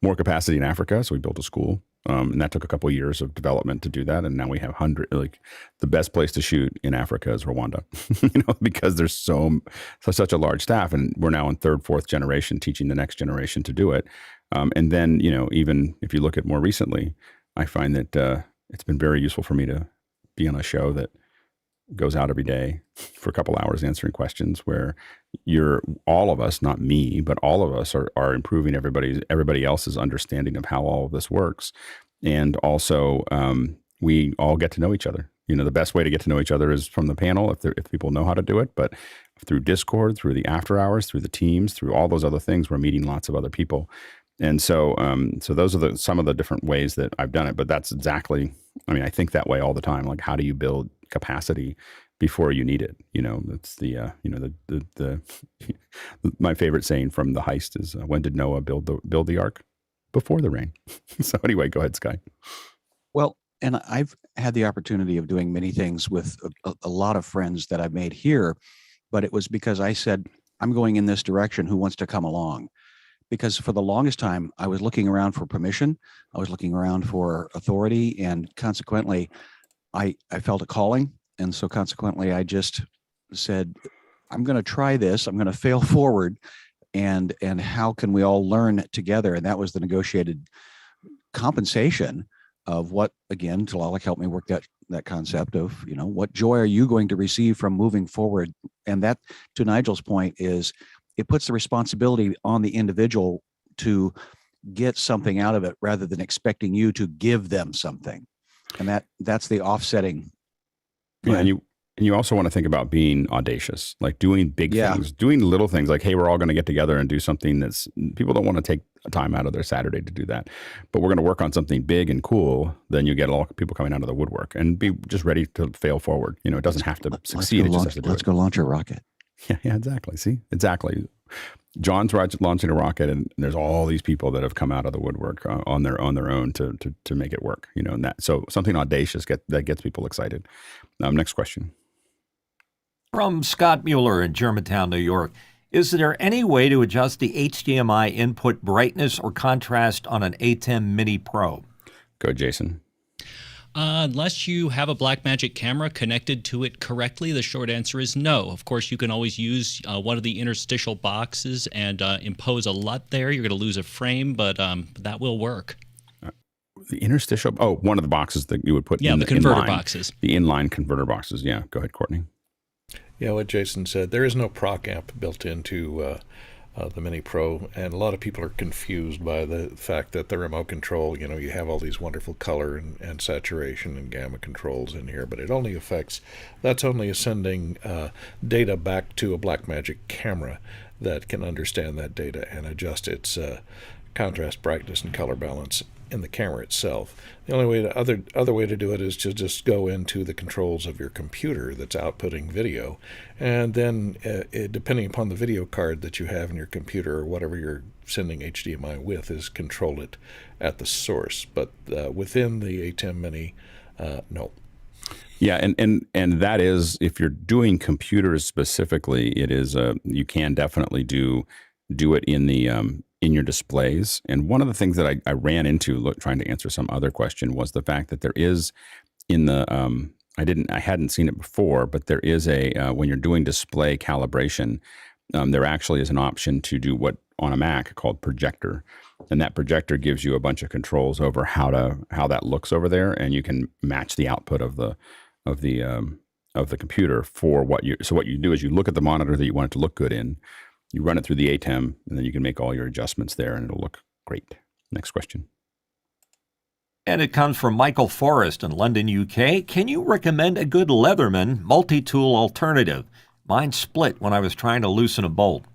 capacity in Africa, so we built a school, and that took a couple of years of development to do that. And now we have the best place to shoot in Africa is Rwanda, because there's such a large staff, and we're now in third, fourth generation teaching the next generation to do it. And then even if you look at more recently, I find that it's been very useful for me to be on a show that goes out every day for a couple hours answering questions, where all of us, not me, but all of us are improving everybody else's understanding of how all of this works. And also, we all get to know each other. The best way to get to know each other is from the panel, if people know how to do it, but through Discord, through the after hours, through the teams, through all those other things, we're meeting lots of other people. And so those are some of the different ways that I've done it. But that's exactly, I think that way all the time. Like, how do you build capacity before you need it? It's the my favorite saying from the heist is, when did Noah build the ark? Before the rain. So anyway, go ahead, Sky. Well, and I've had the opportunity of doing many things with a lot of friends that I've made here, but it was because I said, I'm going in this direction. Who wants to come along? Because for the longest time, I was looking around for permission. I was looking around for authority, and consequently, I felt a calling. And so consequently, I just said, I'm going to try this. I'm going to fail forward, and how can we all learn together? And that was the negotiated compensation of what, again, Talalik helped me work that concept of, what joy are you going to receive from moving forward? And that, to Nigel's point, is it puts the responsibility on the individual to get something out of it rather than expecting you to give them something. And that's the offsetting. Yeah, and you also want to think about being audacious, like doing big things, doing little things like, hey, we're all going to get together and do something that's, people don't want to take time out of their Saturday to do that, but we're going to work on something big and cool. Then you get a lot of people coming out of the woodwork, and be just ready to fail forward. It doesn't have to succeed. Let's go launch a rocket. Yeah, exactly. See, exactly. John's launching a rocket, and there's all these people that have come out of the woodwork on their own to make it work. And that, so something audacious that gets people excited. Next question. From Scott Mueller in Germantown, New York. Is there any way to adjust the HDMI input brightness or contrast on an ATEM Mini Pro? Go, Jason. Unless you have a Blackmagic camera connected to it correctly, the short answer is no. Of course, you can always use one of the interstitial boxes and impose a LUT there. You're going to lose a frame, but that will work. The interstitial? Oh, one of the boxes that you would put in the converter inline, boxes. The inline converter boxes. Yeah, go ahead, Courtney. Yeah, what Jason said, there is no proc amp built into the Mini Pro, and a lot of people are confused by the fact that the remote control, you have all these wonderful color and saturation and gamma controls in here, but it only affects, that's only sending data back to a Blackmagic camera that can understand that data and adjust its contrast, brightness, and color balance in the camera itself. The only way other way to do it is to just go into the controls of your computer that's outputting video, and then depending upon the video card that you have in your computer or whatever you're sending HDMI with, is control it at the source. But within the ATEM Mini, no. Yeah, and that is, if you're doing computers specifically, it is you can definitely do it in the in your displays. And one of the things that I ran into trying to answer some other question was the fact that there is in the I hadn't seen it before, but there is a when you're doing display calibration, there actually is an option to do what on a Mac called projector, and that projector gives you a bunch of controls over how that looks over there, and you can match the output of the computer for what you. So what you do is you look at the monitor that you want it to look good in. You run it through the ATEM, and then you can make all your adjustments there, and it'll look great. Next question. And it comes from Michael Forrest in London, UK. Can you recommend a good Leatherman multi-tool alternative? Mine split when I was trying to loosen a bolt.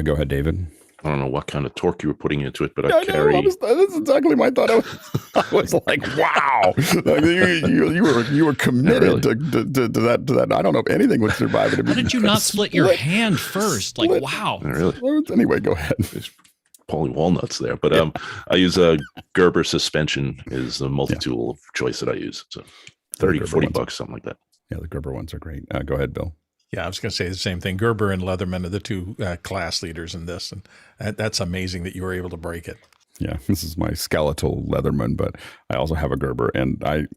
Go ahead, David. I don't know what kind of torque you were putting into it, but I carry. That's exactly my thought. I was like, wow, you were committed to that. I don't know if anything would survive it. How did you not split your hand first? Like, wow. Really? Anyway, go ahead. There's probably walnuts there, but I use a Gerber suspension is the multi-tool of choice that I use. So $30-$40, something like that. Yeah, the Gerber ones are great. Go ahead, Bill. Yeah, I was going to say the same thing. Gerber and Leatherman are the two class leaders in this, and that's amazing that you were able to break it. Yeah, this is my skeletal Leatherman, but I also have a Gerber, and I'm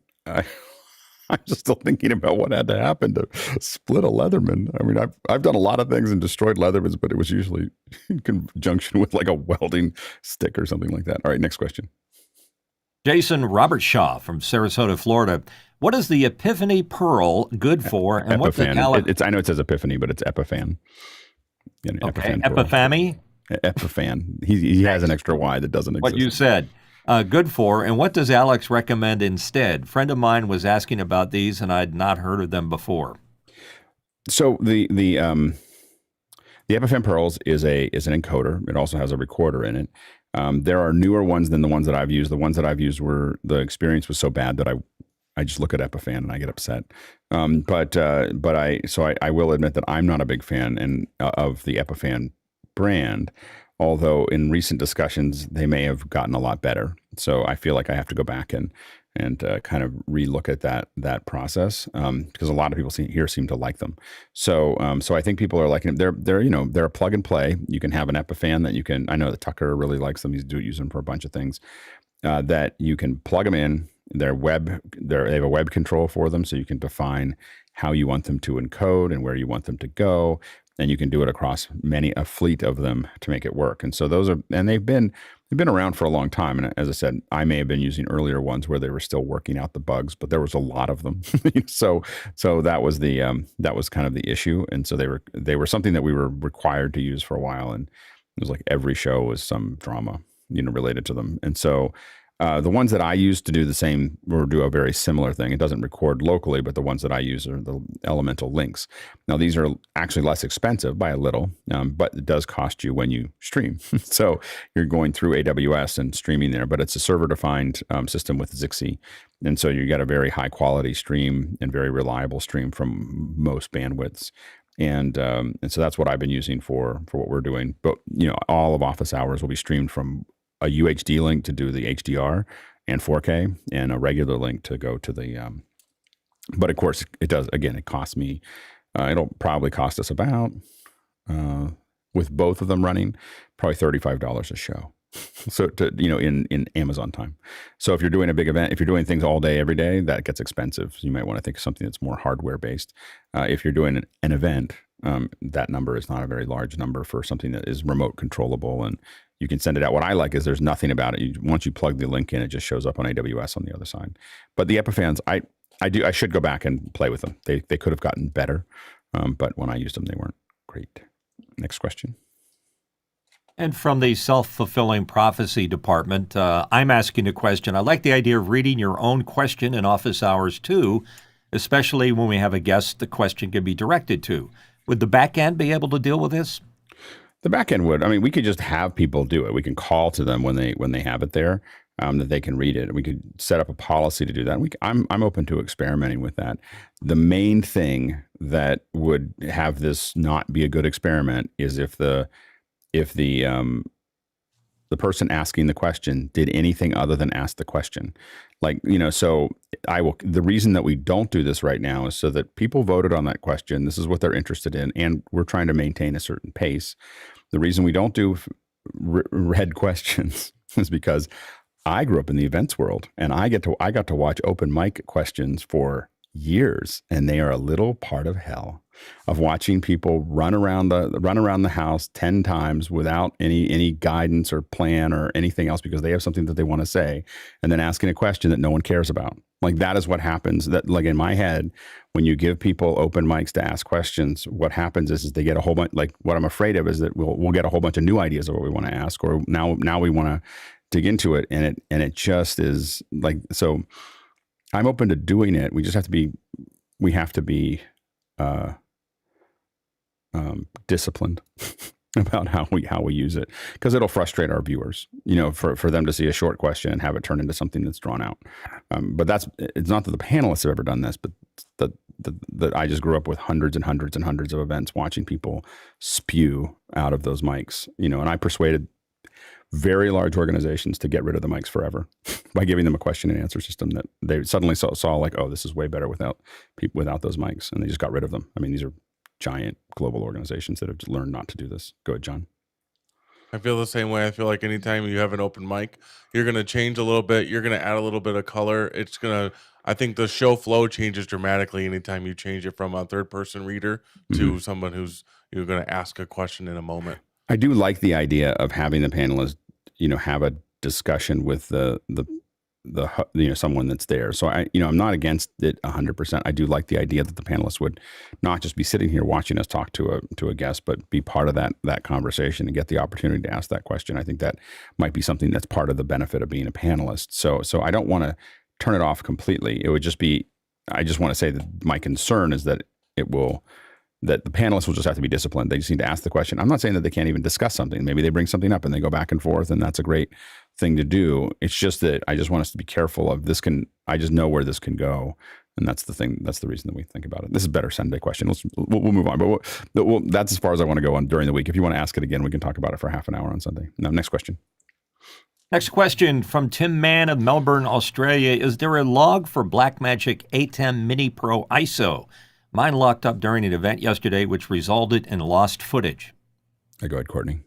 just still thinking about what had to happen to split a Leatherman. I mean, I've done a lot of things and destroyed Leathermans, but it was usually in conjunction with like a welding stick or something like that. All right, next question. Jason Robert Shaw from Sarasota, Florida. What is the Epiphany Pearl good for? And what's the I know it says Epiphany, but it's Epiphan. Okay, Epiphany? Epiphan. He has an extra Y that doesn't exist. What you said. Good for, and what does Alex recommend instead? Friend of mine was asking about these, and I'd not heard of them before. So the Epiphan Pearls is an encoder. It also has a recorder in it. There are newer ones than the ones that I've used. The ones that I've used the experience was so bad that I just look at Epiphan and I get upset. But I will admit that I'm not a big fan of the Epiphan brand, although in recent discussions they may have gotten a lot better. So I feel like I have to go back and kind of relook at that process because a lot of people seem to like them. So I think people are liking them. They're a plug and play. You can have an Epiphan that you can. I know that Tucker really likes them. He's use them for a bunch of things that you can plug them in. They have a web control for them, so you can define how you want them to encode and where you want them to go. And you can do it across a fleet of them to make it work. And so they've been around for a long time. And as I said, I may have been using earlier ones where they were still working out the bugs, but there was a lot of them. so that was that was kind of the issue. And so they were something that we were required to use for a while. And it was like every show was some drama, related to them. And so the ones that I use to do the same or do a very similar thing, it doesn't record locally, but the ones that I use are the elemental links. Now, these are actually less expensive by a little, but it does cost you when you stream. So you're going through AWS and streaming there, but it's a server-defined system with Zixi. And so you get a very high-quality stream and very reliable stream from most bandwidths. And so that's what I've been using for what we're doing. But, all of office hours will be streamed from a UHD link to do the HDR and 4K, and a regular link to go to the, but of course it does, again, it costs me, it'll probably cost us about, with both of them running, probably $35 a show. So in Amazon time. So if you're doing a big event, if you're doing things all day, every day, that gets expensive. So you might want to think of something that's more hardware based. If you're doing an event, that number is not a very large number for something that is remote controllable, and you can send it out. What I like is there's nothing about it. Once you plug the link in, it just shows up on AWS on the other side. But the Epiphans, I should go back and play with them. They could have gotten better, but when I used them, they weren't great. Next question. And from the self-fulfilling prophecy department, I'm asking a question. I like the idea of reading your own question in office hours too, especially when we have a guest the question can be directed to. Would the back end be able to deal with this? The back end would. I mean, we could just have people do it. We can call to them when they have it there, that they can read it. We could set up a policy to do that. I'm open to experimenting with that. The main thing that would have this not be a good experiment is if the person asking the question did anything other than ask the question. So the reason that we don't do this right now is so that people voted on that question. This is what they're interested in, and we're trying to maintain a certain pace. The reason we don't do read questions is because I grew up in the events world, and I got to watch open mic questions for years, and they are a little part of hell of watching people run around the house 10 times without any guidance or plan or anything else because they have something that they want to say, and then asking a question that no one cares about. Like, that is what happens. That, like, in my head, when you give people open mics to ask questions, what happens is they get a whole bunch. Like, what I'm afraid of is that we'll get a whole bunch of new ideas of what we want to ask, or now we want to dig into it, and it just is like, so I'm open to doing it. We just have to be disciplined about how we use it, because it'll frustrate our viewers, for them to see a short question and have it turn into something that's drawn out. But it's not that the panelists have ever done this, but that I just grew up with hundreds and hundreds and hundreds of events watching people spew out of those mics, and I persuaded very large organizations to get rid of the mics forever by giving them a question and answer system that they suddenly saw like, oh, this is way better without those mics, and they just got rid of them. I mean, these are giant global organizations that have learned not to do this. Go ahead, John. I feel the same way. I feel like anytime you have an open mic, you're going to change a little bit. You're going to add a little bit of color. I think the show flow changes dramatically anytime you change it from a third person reader to someone you're going to ask a question in a moment. I do like the idea of having the panelists, have a discussion with the someone that's there. So I'm not against it 100%. I do like the idea that the panelists would not just be sitting here watching us talk to a guest, but be part of that conversation and get the opportunity to ask that question. I think that might be something that's part of the benefit of being a panelist. So I don't want to turn it off completely. It would just be, I just want to say that my concern is that that the panelists will just have to be disciplined. They just need to ask the question. I'm not saying that they can't even discuss something. Maybe they bring something up and they go back and forth, and that's a great thing to do. It's just that I just want us to be careful of this. I just know where this can go, and that's the thing. That's the reason that we think about it. This is a better Sunday question. We'll move on, but that's as far as I want to go on during the week. If you want to ask it again, we can talk about it for half an hour on Sunday. Now, next question. Next question from Tim Mann of Melbourne, Australia. Is there a log for Blackmagic ATEM Mini Pro ISO? Mine locked up during an event yesterday, which resulted in lost footage. Go ahead, Courtney.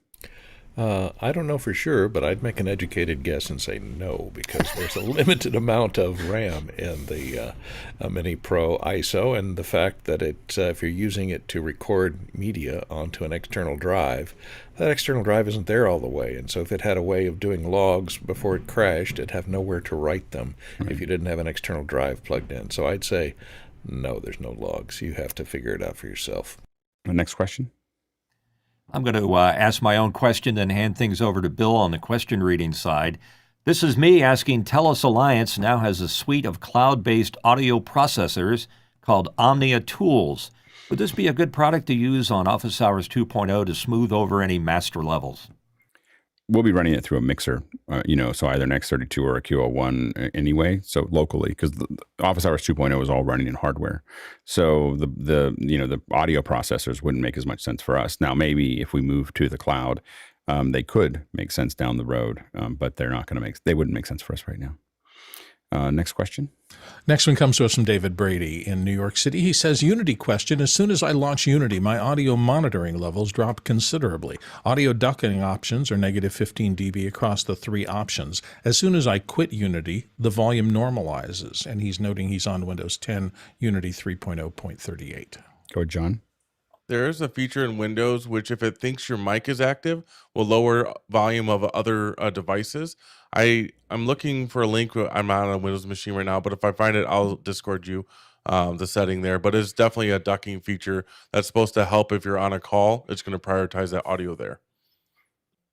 I don't know for sure, but I'd make an educated guess and say no, because there's a limited amount of RAM in the Mini Pro ISO, and the fact that if you're using it to record media onto an external drive, that external drive isn't there all the way, and so if it had a way of doing logs before it crashed, it'd have nowhere to write them if you didn't have an external drive plugged in. So I'd say no, there's no logs. You have to figure it out for yourself. The next question. I'm going to ask my own question and hand things over to Bill on the question reading side. This is me asking. Telos Alliance now has a suite of cloud-based audio processors called Omnia Tools. Would this be a good product to use on Office Hours 2.0 to smooth over any master levels? We'll be running it through a mixer, so either an X32 or a Q01 anyway, so locally, because the Office Hours 2.0 is all running in hardware. So the audio processors wouldn't make as much sense for us. Now, maybe if we move to the cloud, they could make sense down the road, but they wouldn't make sense for us right now. Next question. Next one comes to us from David Brady in New York City. He says, Unity question. As soon as I launch Unity, my audio monitoring levels drop considerably. Audio ducking options are negative 15 dB across the 3 options. As soon as I quit Unity, the volume normalizes. And he's noting he's on Windows 10, Unity 3.0.38. Go ahead, John. There is a feature in Windows which, if it thinks your mic is active, will lower volume of other devices. I'm looking for a link. I'm not on a Windows machine right now, but if I find it, I'll Discord you the setting there. But it's definitely a ducking feature that's supposed to help if you're on a call. It's going to prioritize that audio there.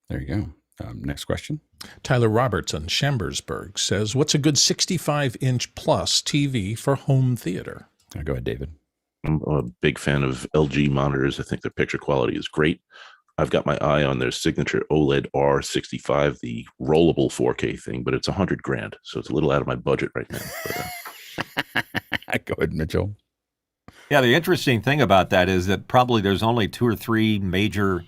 There you go. Next question. Tyler Robertson, Chambersburg, says, what's a good 65-inch plus TV for home theater? Go ahead, David. I'm a big fan of LG monitors. I think their picture quality is great. I've got my eye on their signature OLED R65, the rollable 4K thing, but it's $100,000, so it's a little out of my budget right now. But, Go ahead, Mitchell. Yeah, the interesting thing about that is that probably there's only 2 or 3 major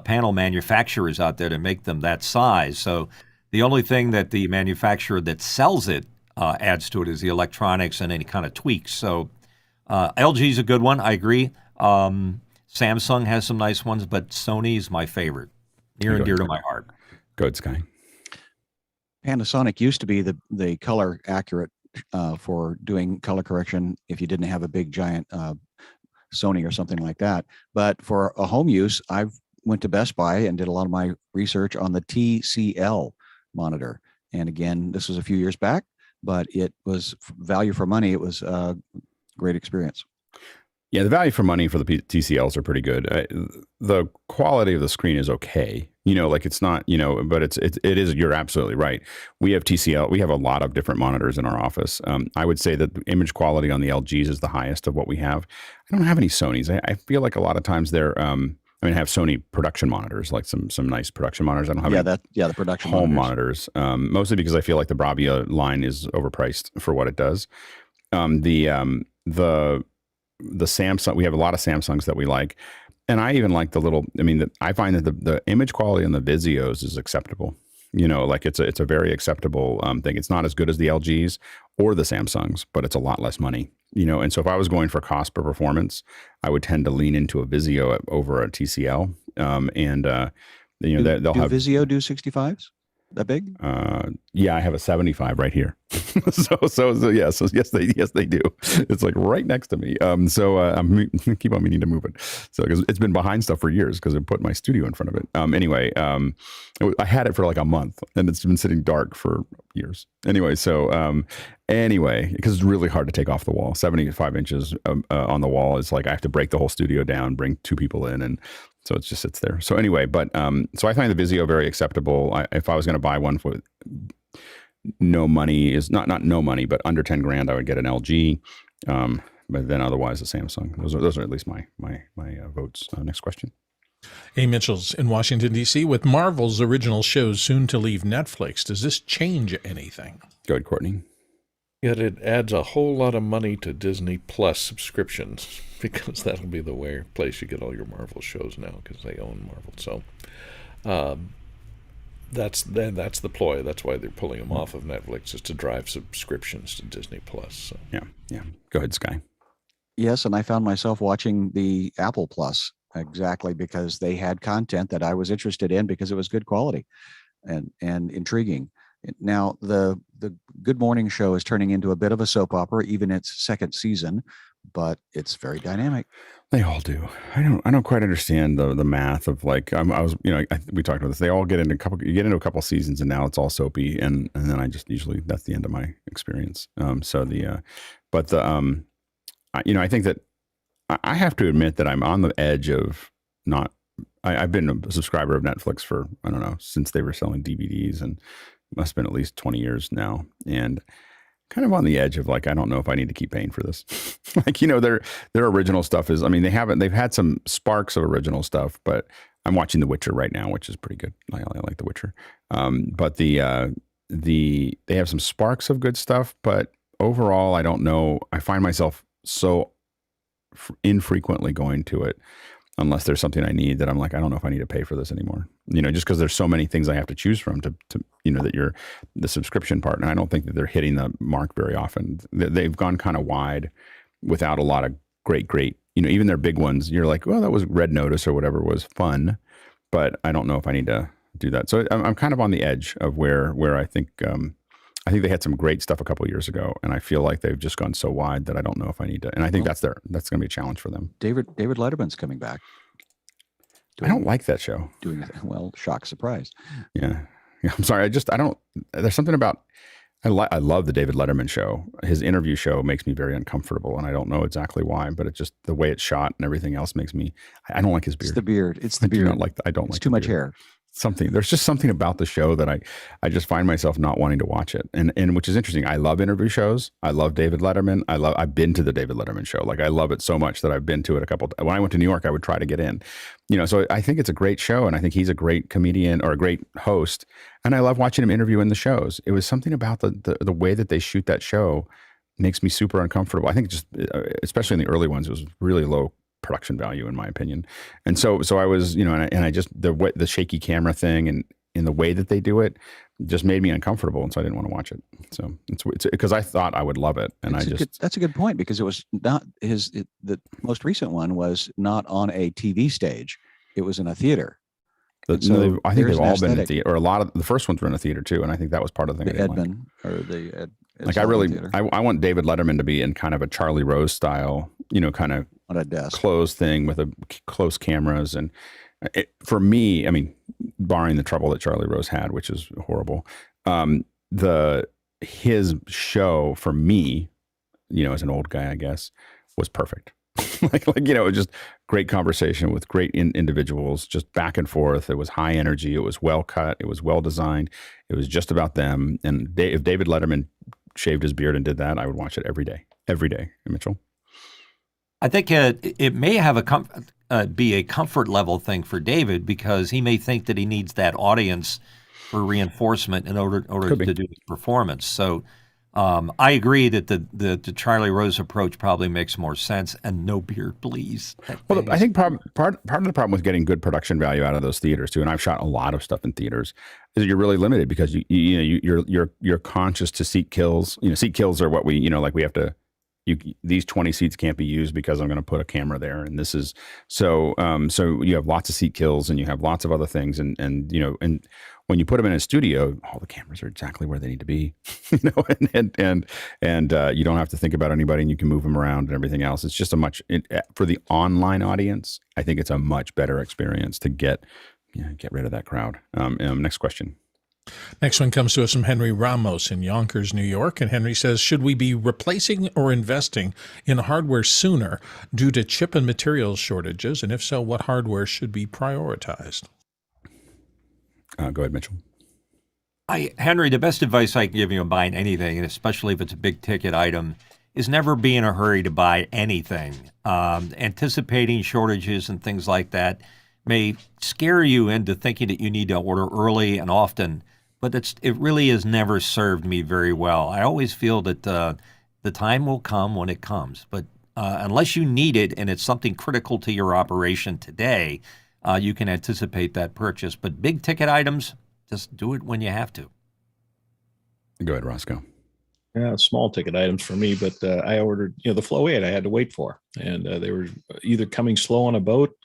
panel manufacturers out there to make them that size. So the only thing that the manufacturer that sells it adds to it is the electronics and any kind of tweaks. So LG is a good one. I agree. Samsung has some nice ones, but Sony's my favorite. Near and dear to my heart. Go ahead, Sky. Panasonic used to be the color accurate for doing color correction if you didn't have a big giant Sony or something like that. But for a home use, I went to Best Buy and did a lot of my research on the TCL monitor. And again, this was a few years back, but it was value for money. It was a great experience. Yeah, the value for money for the TCLs are pretty good. The quality of the screen is okay. It's not, but it is, you're absolutely right. We have TCL. We have a lot of different monitors in our office. I would say that the image quality on the LGs is the highest of what we have. I don't have any Sonys. I feel like a lot of times they're, I have Sony production monitors, like some nice production monitors. I don't have the production home monitors, mostly because I feel like the Brio line is overpriced for what it does. The Samsung, we have a lot of Samsungs that we like. And I even like I find that the image quality on the Vizios is acceptable. It's a very acceptable thing. It's not as good as the LGs or the Samsungs, but it's a lot less money. And so if I was going for cost per performance, I would tend to lean into a Vizio over a TCL. They'll have Vizio do 65s? That big? Yeah, I have a 75 right here. so yes, they do. It's like right next to me. I keep on meaning to move it. So because it's been behind stuff for years because I put my studio in front of it. I had it for like a month and it's been sitting dark for years. Anyway, because it's really hard to take off the wall. 75 inches on the wall is like I have to break the whole studio down, bring 2 people in, and so it just sits there. So anyway, so I find the Vizio very acceptable. If I was going to buy one for no money, is not no money, but under 10 grand, I would get an LG. But then otherwise a Samsung. Those are at least my votes. Next question. A. Mitchell's in Washington, D.C. With Marvel's original shows soon to leave Netflix, does this change anything? Go ahead, Courtney. Yet it adds a whole lot of money to Disney Plus subscriptions because that'll be the place you get all your Marvel shows now because they own Marvel. So that's the ploy. That's why they're pulling them off of Netflix, is to drive subscriptions to Disney Plus. So. Yeah. Go ahead, Sky. Yes, and I found myself watching the Apple Plus exactly, because they had content that I was interested in because it was good quality and intriguing. Now, the Good Morning Show is turning into a bit of a soap opera, even its second season, but it's very dynamic. They all do. I don't quite understand the math of like we talked about this. They all get into a couple seasons, and now it's all soapy, and then I just usually that's the end of my experience. I think that I have to admit that I'm on the edge of not. I've been a subscriber of Netflix for, I don't know, since they were selling DVDs, and must have been at least 20 years now, and kind of on the edge of like, I don't know if I need to keep paying for this. Like, their original stuff is, I mean, they've had some sparks of original stuff, but I'm watching The Witcher right now, which is pretty good. I like The Witcher. But they have some sparks of good stuff, but overall, I don't know. I find myself so infrequently going to it unless there's something I need that I'm like, I don't know if I need to pay for this anymore. Just because there's so many things I have to choose from to that you're the subscription part. And I don't think that they're hitting the mark very often. They've gone kind of wide without a lot of great, even their big ones. You're like, well, that was Red Notice or whatever was fun, but I don't know if I need to do that. So I'm kind of on the edge of where I think they had some great stuff a couple of years ago, and I feel like they've just gone so wide that I don't know if I need to. And I think that's going to be a challenge for them. David Letterman's coming back. I don't like that show. Shock, surprise. Yeah. I'm sorry. There's something about, I love the David Letterman show. His interview show makes me very uncomfortable, and I don't know exactly why, but it's just the way it's shot and everything else makes me, I don't like his beard. It's the beard. It's the beard. I don't like too much hair. There's just something about the show that I just find myself not wanting to watch it. And which is interesting. I love interview shows. I love David Letterman. I've been to the David Letterman show. Like, I love it so much that I've been to it when I went to New York, I would try to get in, so I think it's a great show, and I think he's a great comedian or a great host. And I love watching him interview in the shows. It was something about the way that they shoot that show makes me super uncomfortable. I think just, especially in the early ones, it was really low production value in my opinion. And so I was, and I just, the shaky camera thing and in the way that they do it just made me uncomfortable. And so I didn't want to watch it. So it's because I thought I would love it. And that's a good point, because it was not the most recent one was not on a TV stage. It was in a theater. I think they've all been in a theater, or a lot of the first ones were in a theater too. And I think that was part of the thing. The Edmund or the I want David Letterman to be in kind of a Charlie Rose style, kind of on a desk closed thing with close cameras. And for me, I mean, barring the trouble that Charlie Rose had, which is horrible, his show for me, as an old guy, I guess, was perfect. It was just great conversation with great individuals, just back and forth. It was high energy. It was well cut. It was well designed. It was just about them. And if David Letterman shaved his beard and did that, I would watch it every day. Mitchell? I think it may have be a comfort level thing for David, because he may think that he needs that audience for reinforcement in order to do his performance. So I agree that the Charlie Rose approach probably makes more sense. And no beard, please. Well, I think part of the problem with getting good production value out of those theaters too, and I've shot a lot of stuff in theaters, is that you're really limited because you're conscious to seat kills. Seat kills are what we we have to. These 20 seats can't be used because I'm going to put a camera there, and this is so. So you have lots of seat kills, and you have lots of other things, and when you put them in a studio, all the cameras are exactly where they need to be, and you don't have to think about anybody, and you can move them around and everything else. It's just for the online audience, I think it's a much better experience to get rid of that crowd. Next question. Next one comes to us from Henry Ramos in Yonkers, New York. And Henry says, should we be replacing or investing in hardware sooner due to chip and materials shortages? And if so, what hardware should be prioritized? Go ahead, Mitchell. Henry, the best advice I can give you on buying anything, and especially if it's a big ticket item, is never be in a hurry to buy anything. Anticipating shortages and things like that may scare you into thinking that you need to order early and often, but it really has never served me very well. I always feel that the time will come when it comes, but unless you need it and it's something critical to your operation today, you can anticipate that purchase. But big ticket items, just do it when you have to. Go ahead, Roscoe. Yeah, small ticket items for me, but I ordered, the Flow 8 I had to wait for, and they were either coming slow on a boat.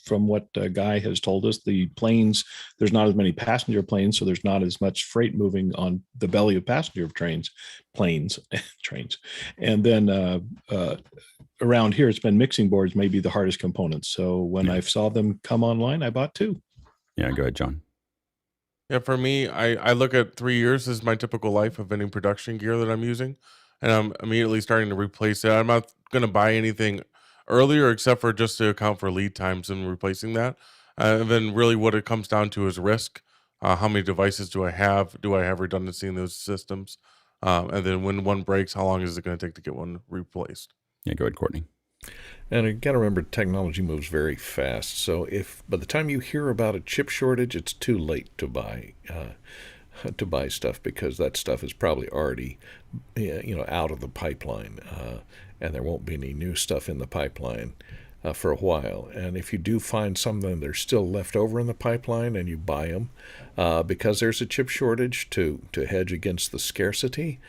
From what Guy has told us, the planes, there's not as many passenger planes, so there's not as much freight moving on the belly of passenger planes, trains. And then around here, it's been mixing boards, maybe the hardest components. So when I saw them come online, I bought two. Yeah, go ahead, John. Yeah, for me, I look at 3 years as my typical life of any production gear that I'm using, and I'm immediately starting to replace it. I'm not going to buy anything earlier except for just to account for lead times and replacing that. And then really what it comes down to is risk. How many devices do I have? Do I have redundancy in those systems? And then when one breaks, how long is it going to take to get one replaced? Yeah, go ahead, Courtney. And you got to remember, technology moves very fast. So if by the time you hear about a chip shortage, it's too late to buy stuff, because that stuff is probably already out of the pipeline, and there won't be any new stuff in the pipeline for a while. And if you do find something that's still left over in the pipeline and you buy them because there's a chip shortage, to hedge against the scarcity.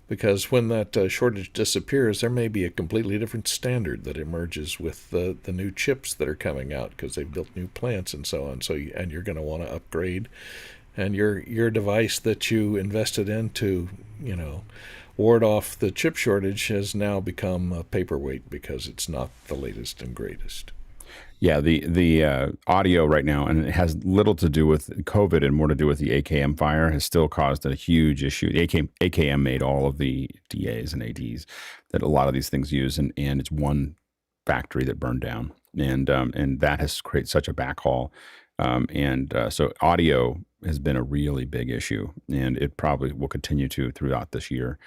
Because when that shortage disappears, there may be a completely different standard that emerges with the new chips that are coming out, because they've built new plants and so on. And you're going to want to upgrade, and your device that you invested in to ward off the chip shortage has now become a paperweight because it's not the latest and greatest. Yeah, the audio right now, and it has little to do with COVID and more to do with the AKM fire, has still caused a huge issue. The AKM made all of the DAs and ADs that a lot of these things use, and it's one factory that burned down, and that has created such a backhaul, so audio has been a really big issue, and it probably will continue to throughout this year.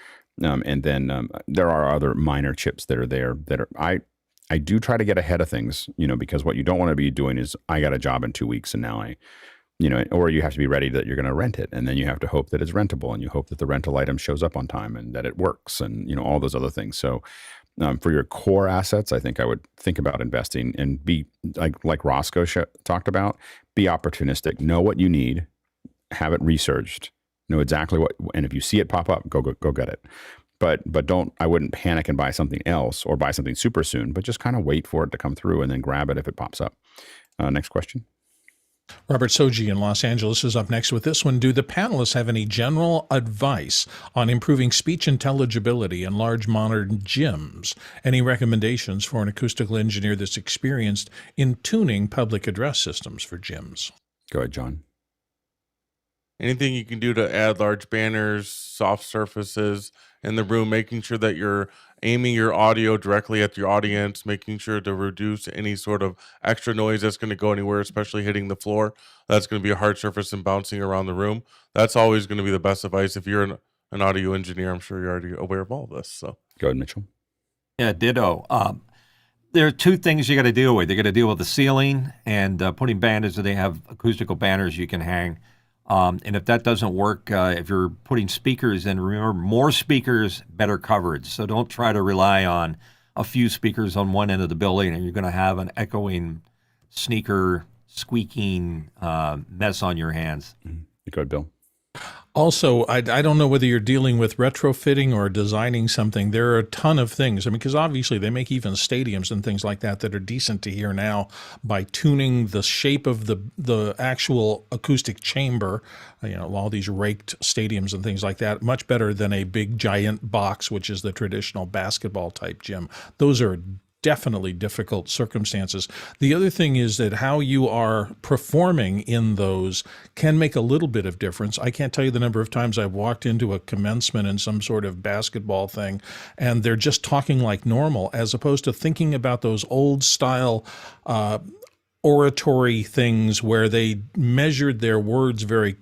And then there are other minor chips that are there that are I do try to get ahead of things, because what you don't want to be doing is, I got a job in 2 weeks and now or you have to be ready that you're going to rent it. And then you have to hope that it's rentable, and you hope that the rental item shows up on time and that it works, and, all those other things. So for your core assets, I think I would think about investing and be like Roscoe talked about, be opportunistic, know what you need, have it researched, know exactly what, and if you see it pop up, go get it. But I wouldn't panic and buy something else or buy something super soon, but just kind of wait for it to come through and then grab it if it pops up. Next question. Robert Soji in Los Angeles is up next with this one. Do the panelists have any general advice on improving speech intelligibility in large modern gyms? Any recommendations for an acoustical engineer that's experienced in tuning public address systems for gyms? Go ahead, John. Anything you can do to add large banners, soft surfaces in the room, making sure that you're aiming your audio directly at your audience, making sure to reduce any sort of extra noise that's going to go anywhere, especially hitting the floor. That's going to be a hard surface and bouncing around the room. That's always going to be the best advice. If you're an audio engineer, I'm sure you're already aware of all of this. So go ahead, Mitchell. Yeah, ditto. There are two things you got to deal with. You got to deal with the ceiling and putting banners. They have acoustical banners you can hang. And if that doesn't work, if you're putting speakers in, remember, more speakers, better coverage. So don't try to rely on a few speakers on one end of the building, and you're going to have an echoing, squeaking mess on your hands. Mm-hmm. Go ahead, Bill. Also, I don't know whether you're dealing with retrofitting or designing something. There are a ton of things. I mean, because obviously they make even stadiums and things like that are decent to hear now by tuning the shape of the actual acoustic chamber, all these raked stadiums and things like that, much better than a big giant box, which is the traditional basketball type gym. Those are definitely difficult circumstances. The other thing is that how you are performing in those can make a little bit of difference. I can't tell you the number of times I've walked into a commencement in some sort of basketball thing, and they're just talking like normal, as opposed to thinking about those old style oratory things where they measured their words very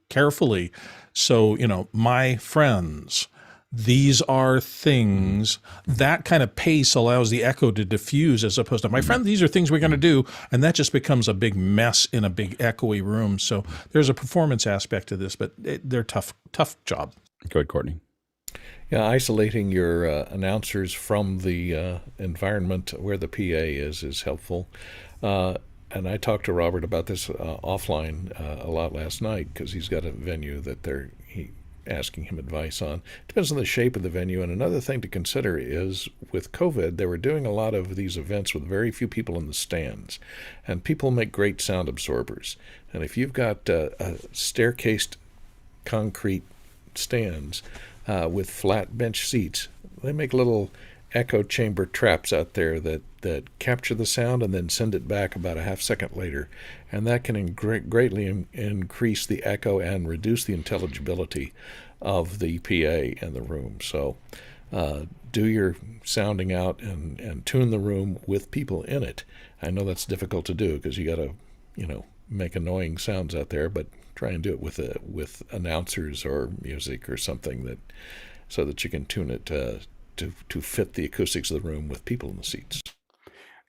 carefully. So, my friends, these are things. That kind of pace allows the echo to diffuse, as opposed to, my friend, these are things we're going to do. And that just becomes a big mess in a big echoey room. So there's a performance aspect to this, but they're tough job. Go ahead, Courtney. Yeah, isolating your announcers from the environment where the PA is helpful. And I talked to Robert about this offline a lot last night, because he's got a venue that asking him advice on. Depends on the shape of the venue. And another thing to consider is with COVID, they were doing a lot of these events with very few people in the stands. And people make great sound absorbers. And if you've got staircased concrete stands with flat bench seats, they make little echo chamber traps out there that capture the sound and then send it back about a half second later. And that can greatly increase the echo and reduce the intelligibility of the PA and the room. So do your sounding out and tune the room with people in it. I know that's difficult to do because you got to, make annoying sounds out there, but try and do it with announcers or music or something so that you can tune it to fit the acoustics of the room with people in the seats.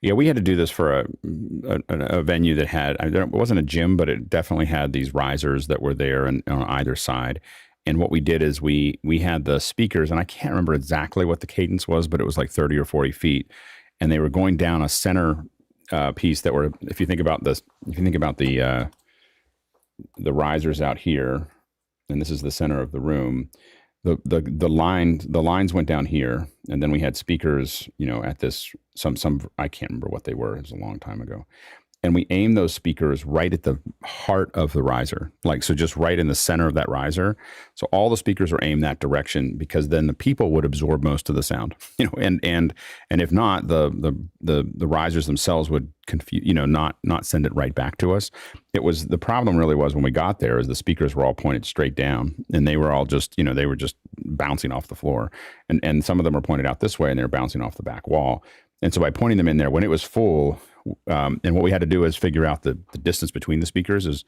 Yeah, we had to do this for a venue that had, it wasn't a gym, but it definitely had these risers that were there and on either side. And what we did is we had the speakers, and I can't remember exactly what the cadence was, but it was like 30 or 40 feet. And they were going down a center piece that were, if you think about the risers out here, and this is the center of the room, the lines went down here, and then we had speakers, at this some I can't remember what they were. It was a long time ago, and we aimed those speakers right at the heart of the riser, so just right in the center of that riser. So all the speakers were aimed that direction because then the people would absorb most of the sound, and if not, the risers themselves would confuse, not send it right back to us. The problem really was when we got there is the speakers were all pointed straight down, and they were all just, they were just bouncing off the floor, and some of them were pointed out this way and they were bouncing off the back wall. And so by pointing them in there when it was full, and what we had to do is figure out the distance between the speakers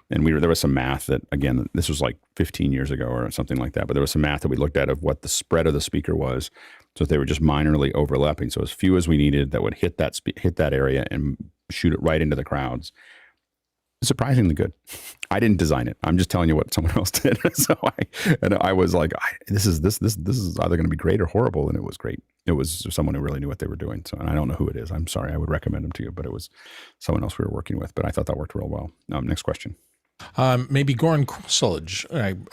there was some math that, again, this was like 15 years ago or something like that, but there was some math that we looked at of what the spread of the speaker was. So they were just minorly overlapping. So as few as we needed that would hit that area and shoot it right into the crowds. Surprisingly good. I didn't design it. I'm just telling you what someone else did. So I was like, this is either going to be great or horrible, and it was great. It was someone who really knew what they were doing. So, and I don't know who it is. I'm sorry. I would recommend them to you, but it was someone else we were working with. But I thought that worked real well. Next question. Maybe Goran Krusolic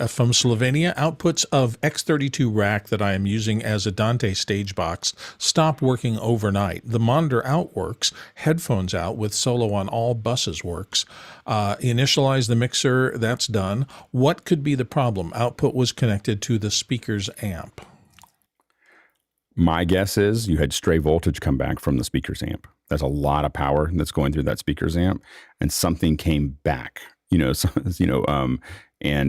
from Slovenia. Outputs of X32 RACK that I am using as a Dante stage box stopped working overnight. The monitor out works, headphones out with solo on all buses works. Initialize the mixer, that's done. What could be the problem? Output was connected to the speaker's amp. My guess is you had stray voltage come back from the speaker's amp. There's a lot of power that's going through that speaker's amp, and something came back. And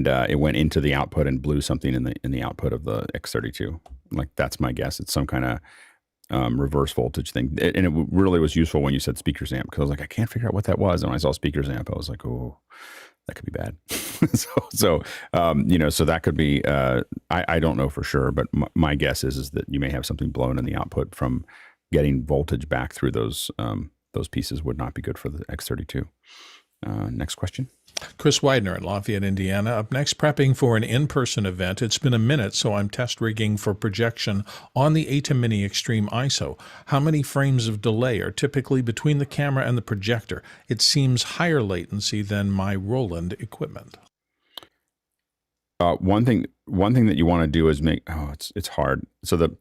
it went into the output and blew something in the output of the X32. That's my guess. It's some kind of reverse voltage thing. And it really was useful when you said speakers amp, because I was like, I can't figure out what that was. And when I saw speakers amp, I was like, oh, that could be bad. so that could be, I don't know for sure, but my guess is that you may have something blown in the output from getting voltage back through those pieces. Would not be good for the X32. Next question. Chris Widener in Lafayette, Indiana. Up next, prepping for an in-person event. It's been a minute, so I'm test rigging for projection on the ATEM Mini Extreme ISO. How many frames of delay are typically between the camera and the projector? It seems higher latency than my Roland equipment. One thing that you want to do is it's hard. So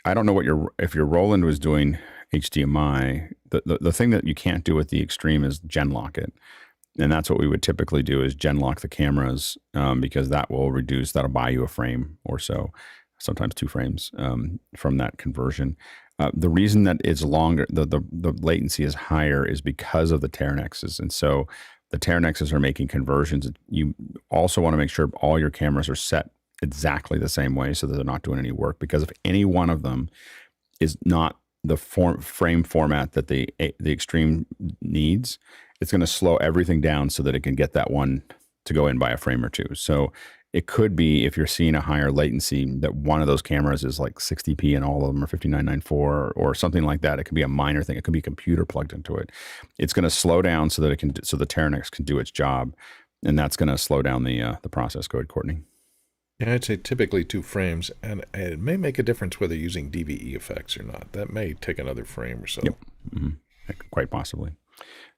I don't know if your Roland was doing HDMI, the thing that you can't do with the Extreme is gen lock it. And that's what we would typically do is gen lock the cameras because that'll buy you a frame or so, sometimes 2 frames from that conversion. The reason that it's longer, the latency is higher is because of the Teranexes. And so the Teranexes are making conversions. You also want to make sure all your cameras are set exactly the same way so that they're not doing any work, because if any one of them is not the frame format that the Extreme needs, it's going to slow everything down so that it can get that one to go in by a frame or 2. So it could be, if you're seeing a higher latency, that one of those cameras is like 60p and all of them are 5994 or something like that. It could be a minor thing. It could be a computer plugged into it. It's going to slow down so that the Teranex can do its job, and that's going to slow down the process. Go ahead, Courtney. Yeah, I'd say typically 2 frames, and it may make a difference whether you're using DVE effects or not. That may take another frame or so. Yep. Mm-hmm. Quite possibly.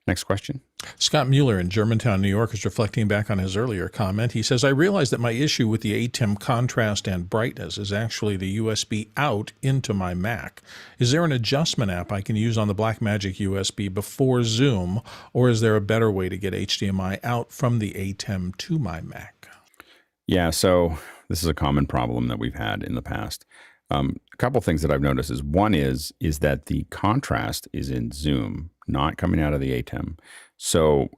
Next question. Scott Mueller in Germantown, New York, is reflecting back on his earlier comment. He says, I realize that my issue with the ATEM contrast and brightness is actually the USB out into my Mac. Is there an adjustment app I can use on the Blackmagic USB before Zoom, or is there a better way to get HDMI out from the ATEM to my Mac? Yeah, so this is a common problem that we've had in the past. A couple things that I've noticed is one is that the contrast is in Zoom, not coming out of the ATEM. So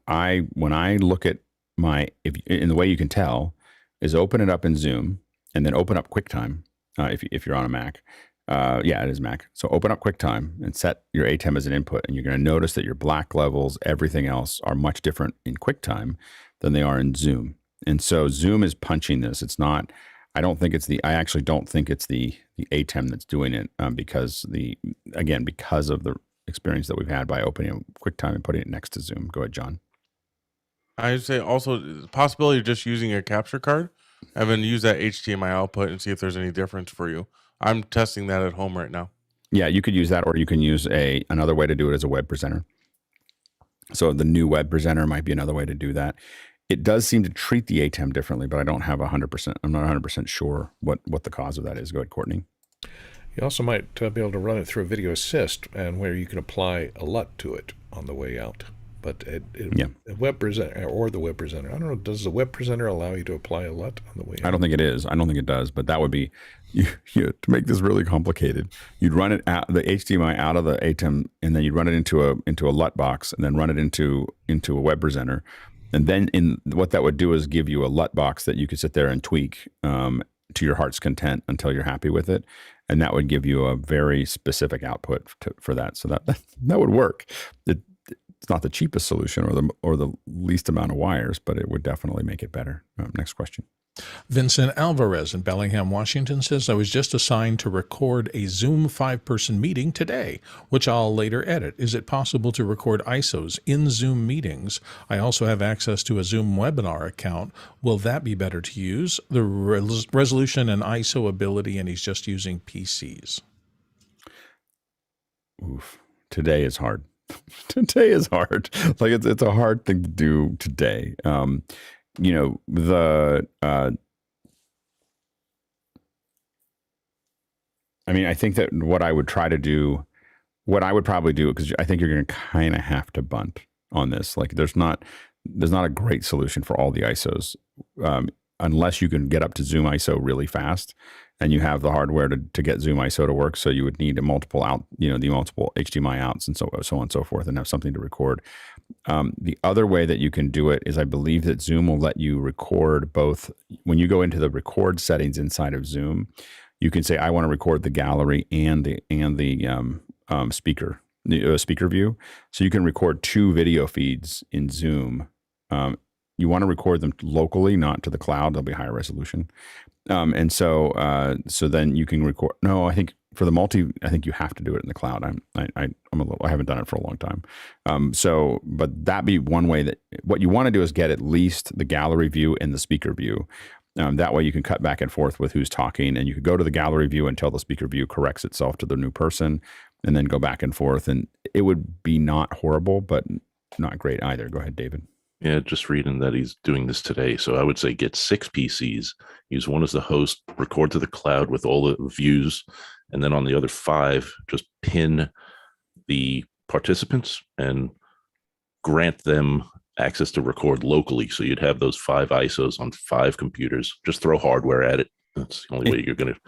when I look at in the way you can tell is open it up in Zoom and then open up QuickTime if you're on a Mac. Yeah, it is Mac. So open up QuickTime and set your ATEM as an input, and you're going to notice that your black levels, everything else, are much different in QuickTime than they are in Zoom. And so Zoom is punching this. It's not. I actually don't think it's the ATEM that's doing it because of the experience that we've had by opening QuickTime and putting it next to Zoom. Go ahead, John. I would say also the possibility of just using a capture card and then use that HDMI output and see if there's any difference for you. I'm testing that at home right now. Yeah, you could use that, or you can use another way to do it as a web presenter. So the new web presenter might be another way to do that. It does seem to treat the ATEM differently, but I don't have 100%. I'm not 100% sure what the cause of that is. Go ahead, Courtney. You also might be able to run it through a video assist, and where you can apply a LUT to it on the way out. But a web presenter or the web presenter, I don't know. Does the web presenter allow you to apply a LUT on the way out? I don't think it is. I don't think it does. But that would be to make this really complicated. You'd run it out the HDMI out of the ATEM, and then you'd run it into a LUT box, and then run it into a web presenter. And then what that would do is give you a LUT box that you could sit there and tweak to your heart's content until you're happy with it. And that would give you a very specific output for that. So that would work. It's not the cheapest solution or the least amount of wires, but it would definitely make it better. Next question. Vincent Alvarez in Bellingham, Washington says, I was just assigned to record a Zoom 5-person meeting today, which I'll later edit. Is it possible to record ISOs in Zoom meetings? I also have access to a Zoom webinar account. Will that be better to use? The resolution and ISO ability, and he's just using PCs. Oof. Today is hard. Today is hard. Like it's a hard thing to do today. I think that what I would probably do, because I think you're going to kind of have to bunt on this. Like there's not a great solution for all the ISOs, unless you can get up to Zoom ISO really fast and you have the hardware to get Zoom ISO to work. So you would need the multiple HDMI outs and so on and so forth, and have something to record. The other way that you can do it is I believe that Zoom will let you record both. When you go into the record settings inside of Zoom, you can say, I want to record the gallery and the speaker view. So you can record 2 video feeds in Zoom. You want to record them locally, not to the cloud. They'll be higher resolution. So then you can record. No, I think for the multi, I think you have to do it in the cloud. I haven't done it for a long time. But that'd be one way that what you want to do is get at least the gallery view and the speaker view. That way you can cut back and forth with who's talking, and you could go to the gallery view until the speaker view corrects itself to the new person, and then go back and forth. And it would be not horrible, but not great either. Go ahead, David. Yeah, just reading that he's doing this today. So I would say get 6 PCs, use one as the host, record to the cloud with all the views, and then on the other 5, just pin the participants and grant them access to record locally. So you'd have those 5 ISOs on 5 computers. Just throw hardware at it. That's the only way you're going to.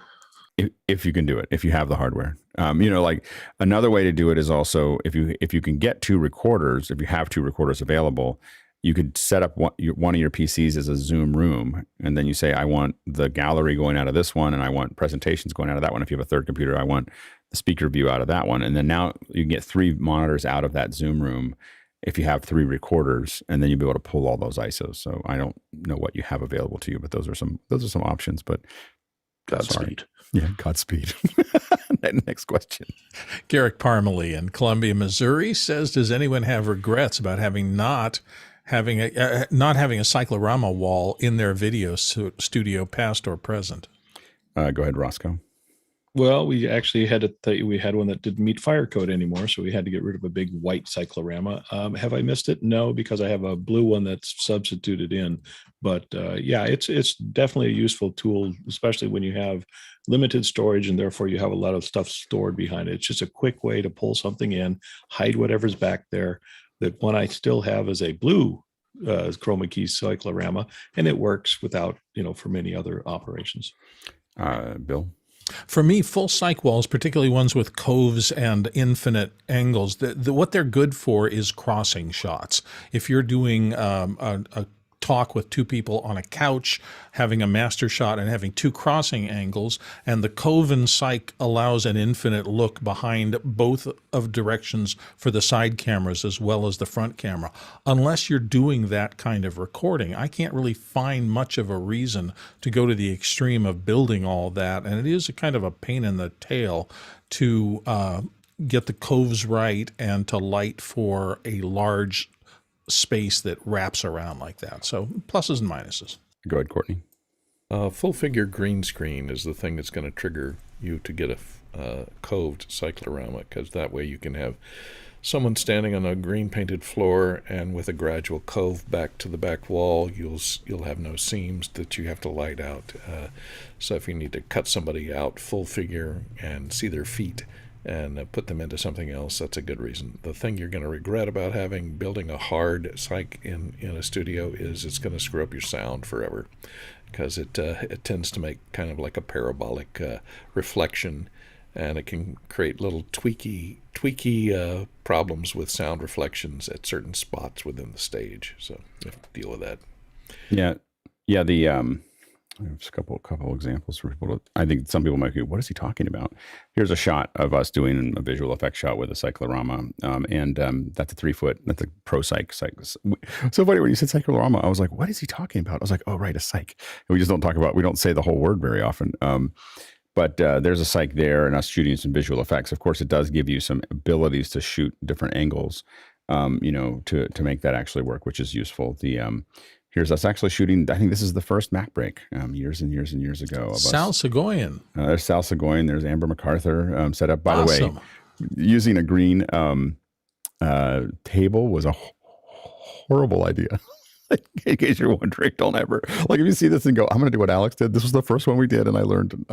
If you can do it, if you have the hardware. Like another way to do it is also if you can get 2 recorders, if you have 2 recorders available, you could set up one of your PCs as a Zoom room, and then you say, I want the gallery going out of this one, and I want presentations going out of that one. If you have a third computer, I want the speaker view out of that one. And then now you can get 3 monitors out of that Zoom room if you have 3 recorders, and then you'll be able to pull all those ISOs. So I don't know what you have available to you, but those are some options. But Godspeed. Yeah, Godspeed. Next question. Garrick Parmalee in Columbia, Missouri says, does anyone have regrets about not having a cyclorama wall in their video studio, past or present? Go ahead, Roscoe. Well, we actually we had one that didn't meet fire code anymore, so we had to get rid of a big white cyclorama. Have I missed it? No, because I have a blue one that's substituted in. But yeah, it's definitely a useful tool, especially when you have limited storage and therefore you have a lot of stuff stored behind it. It's just a quick way to pull something in, hide whatever's back there. That one I still have is a blue chroma key cyclorama, and it works without, for many other operations. Bill? For me, full cyc walls, particularly ones with coves and infinite angles, what they're good for is crossing shots. If you're doing a talk with two people on a couch, having a master shot and having two crossing angles, and the Coven cyc allows an infinite look behind both of directions for the side cameras as well as the front camera. Unless you're doing that kind of recording, I can't really find much of a reason to go to the extreme of building all that, and it is a kind of a pain in the tail to get the coves right and to light for a large space that wraps around like that. So pluses and minuses. Go ahead, Courtney. Full figure green screen is the thing that's going to trigger you to get a coved cyclorama, because that way you can have someone standing on a green painted floor, and with a gradual cove back to the back wall, you'll have no seams that you have to light out. So if you need to cut somebody out full figure and see their feet and put them into something else, that's a good reason. The thing you're going to regret about building a hard cyc in a studio is it's going to screw up your sound forever, because it tends to make kind of like a parabolic reflection, and it can create little tweaky problems with sound reflections at certain spots within the stage. So you have to deal with that. Yeah. There's a couple examples for people. I think some people might be, what is he talking about? Here's a shot of us doing a visual effects shot with a cyclorama, and that's a 3 foot. That's a pro cyc. So funny when you said cyclorama, I was like, what is he talking about? I was like, oh right, a cyc. And we just we don't say the whole word very often. But there's a cyc there, and us shooting some visual effects. Of course, it does give you some abilities to shoot different angles, to make that actually work, which is useful. Here's us actually shooting. I think this is the first Mac break years and years and years ago. Sal Segoyan. There's Sal Segoyan. There's Amber MacArthur set up. By the way, using a green table was a horrible idea. In case you're wondering, don't ever, if you see this and go, I'm going to do what Alex did. This was the first one we did, and I learned.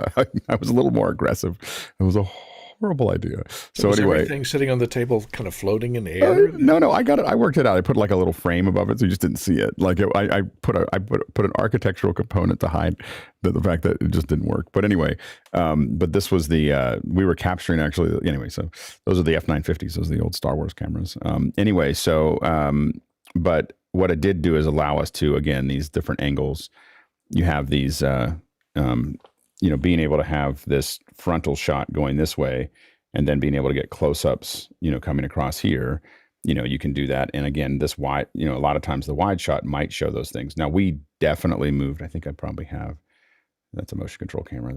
I was a little more aggressive. It was a horrible idea. So was anyway, everything sitting on the table kind of floating in the air? No, I got it. I worked it out. I put like a little frame above it, so you just didn't see it. I put an architectural component to hide the fact that it just didn't work. But anyway, but this was we were capturing actually. Anyway, so those are the F950s. Those are the old Star Wars cameras. But what it did do is allow us to, again, these different angles. You have these, being able to have this frontal shot going this way, and then being able to get close-ups, coming across here. You can do that. And again, this wide, a lot of times the wide shot might show those things. Now, we definitely moved. I think I probably have. That's a motion control camera.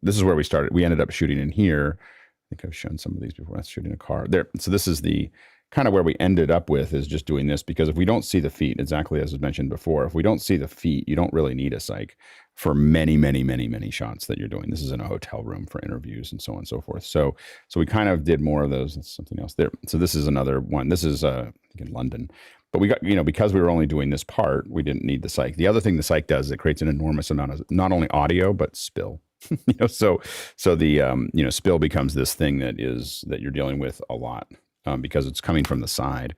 This is where we started. We ended up shooting in here. I think I've shown some of these before. That's shooting a car there. So this is the kind of where we ended up with, is just doing this, because if we don't see the feet, exactly as was mentioned before, if we don't see the feet, you don't really need a cyc for many, many, many, many shots that you're doing. This is in a hotel room for interviews and so on and so forth. So we kind of did more of those. That's something else there. So this is another one. This is I think in London, but we got, because we were only doing this part, we didn't need the cyc. The other thing the cyc does is it creates an enormous amount of not only audio, but spill. So the spill becomes this thing that you're dealing with a lot. Because it's coming from the side.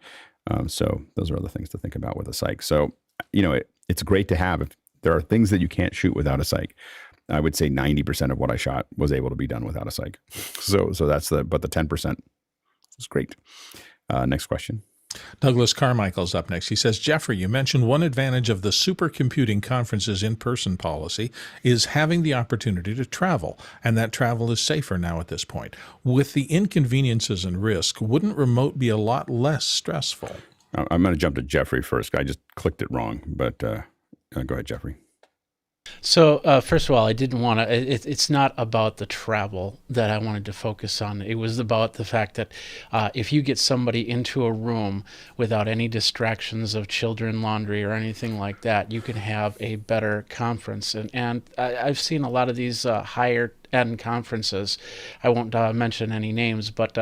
So those are other things to think about with a cyc. So, it's great to have. If there are things that you can't shoot without a cyc, I would say 90% of what I shot was able to be done without a cyc. So that's but the 10% is great. Next question. Douglas Carmichael's up next. He says, Jeffrey, you mentioned one advantage of the Supercomputing conference's in-person policy is having the opportunity to travel, and that travel is safer now at this point. With the inconveniences and risk, wouldn't remote be a lot less stressful? I'm going to jump to Jeffrey first. I just clicked it wrong, but go ahead, Jeffrey. So first of all, I didn't want to, it's not about the travel that I wanted to focus on. It was about the fact that if you get somebody into a room without any distractions of children, laundry, or anything like that, you can have a better conference. And I've seen a lot of these higher end conferences. I won't mention any names, but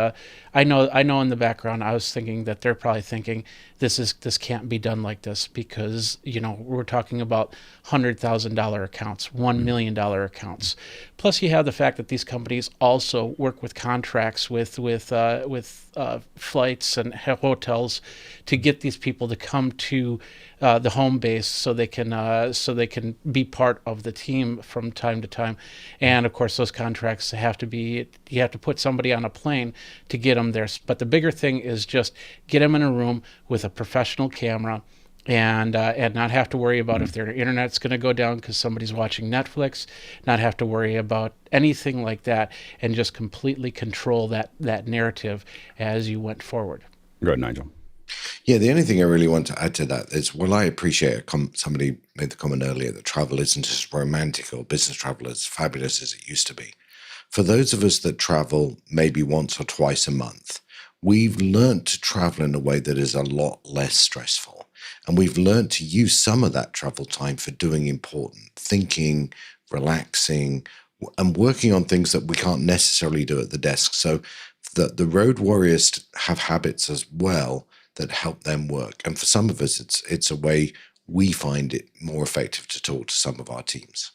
I know in the background I was thinking that they're probably thinking this can't be done like this, because we're talking about $100,000 accounts, $1 million accounts. Plus, you have the fact that these companies also work with contracts with flights and hotels to get these people to come to the home base so they can be part of the team from time to time. And of course, those contracts you have to put somebody on a plane to get them there. But the bigger thing is just get them in a room with a professional camera, and not have to worry about if their internet's going to go down because somebody's watching Netflix, not have to worry about anything like that, and just completely control that narrative as you went forward. Go ahead, Nigel. Yeah, the only thing I really want to add to that is, I appreciate somebody made the comment earlier that travel isn't as romantic or business travel as fabulous as it used to be. For those of us that travel maybe once or twice a month, we've learned to travel in a way that is a lot less stressful. And we've learned to use some of that travel time for doing important thinking, relaxing, and working on things that we can't necessarily do at the desk. So the road warriors have habits as well that help them work. And for some of us, it's a way we find it more effective to talk to some of our teams.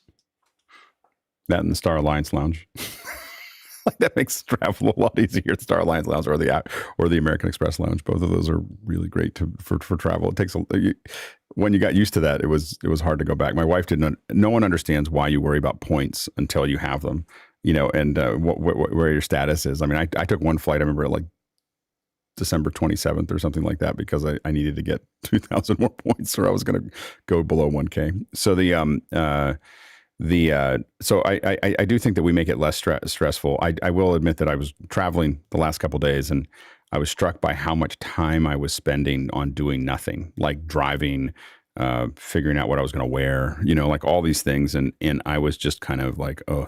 That and the Star Alliance Lounge. Like, that makes travel a lot easier. The Star Alliance Lounge or the American Express Lounge. Both of those are really great for travel. It takes when you got used to that, it was hard to go back. My wife didn't. No one understands why you worry about points until you have them. And where your status is. I mean, I took one flight. I remember like December 27th or something like that, because I needed to get 2,000 more points, or I was going to go below 1K. So so I do think that we make it less stressful. I will admit that I was traveling the last couple of days, and I was struck by how much time I was spending on doing nothing, like driving, figuring out what I was going to wear, like all these things. And I was just kind of like, oh,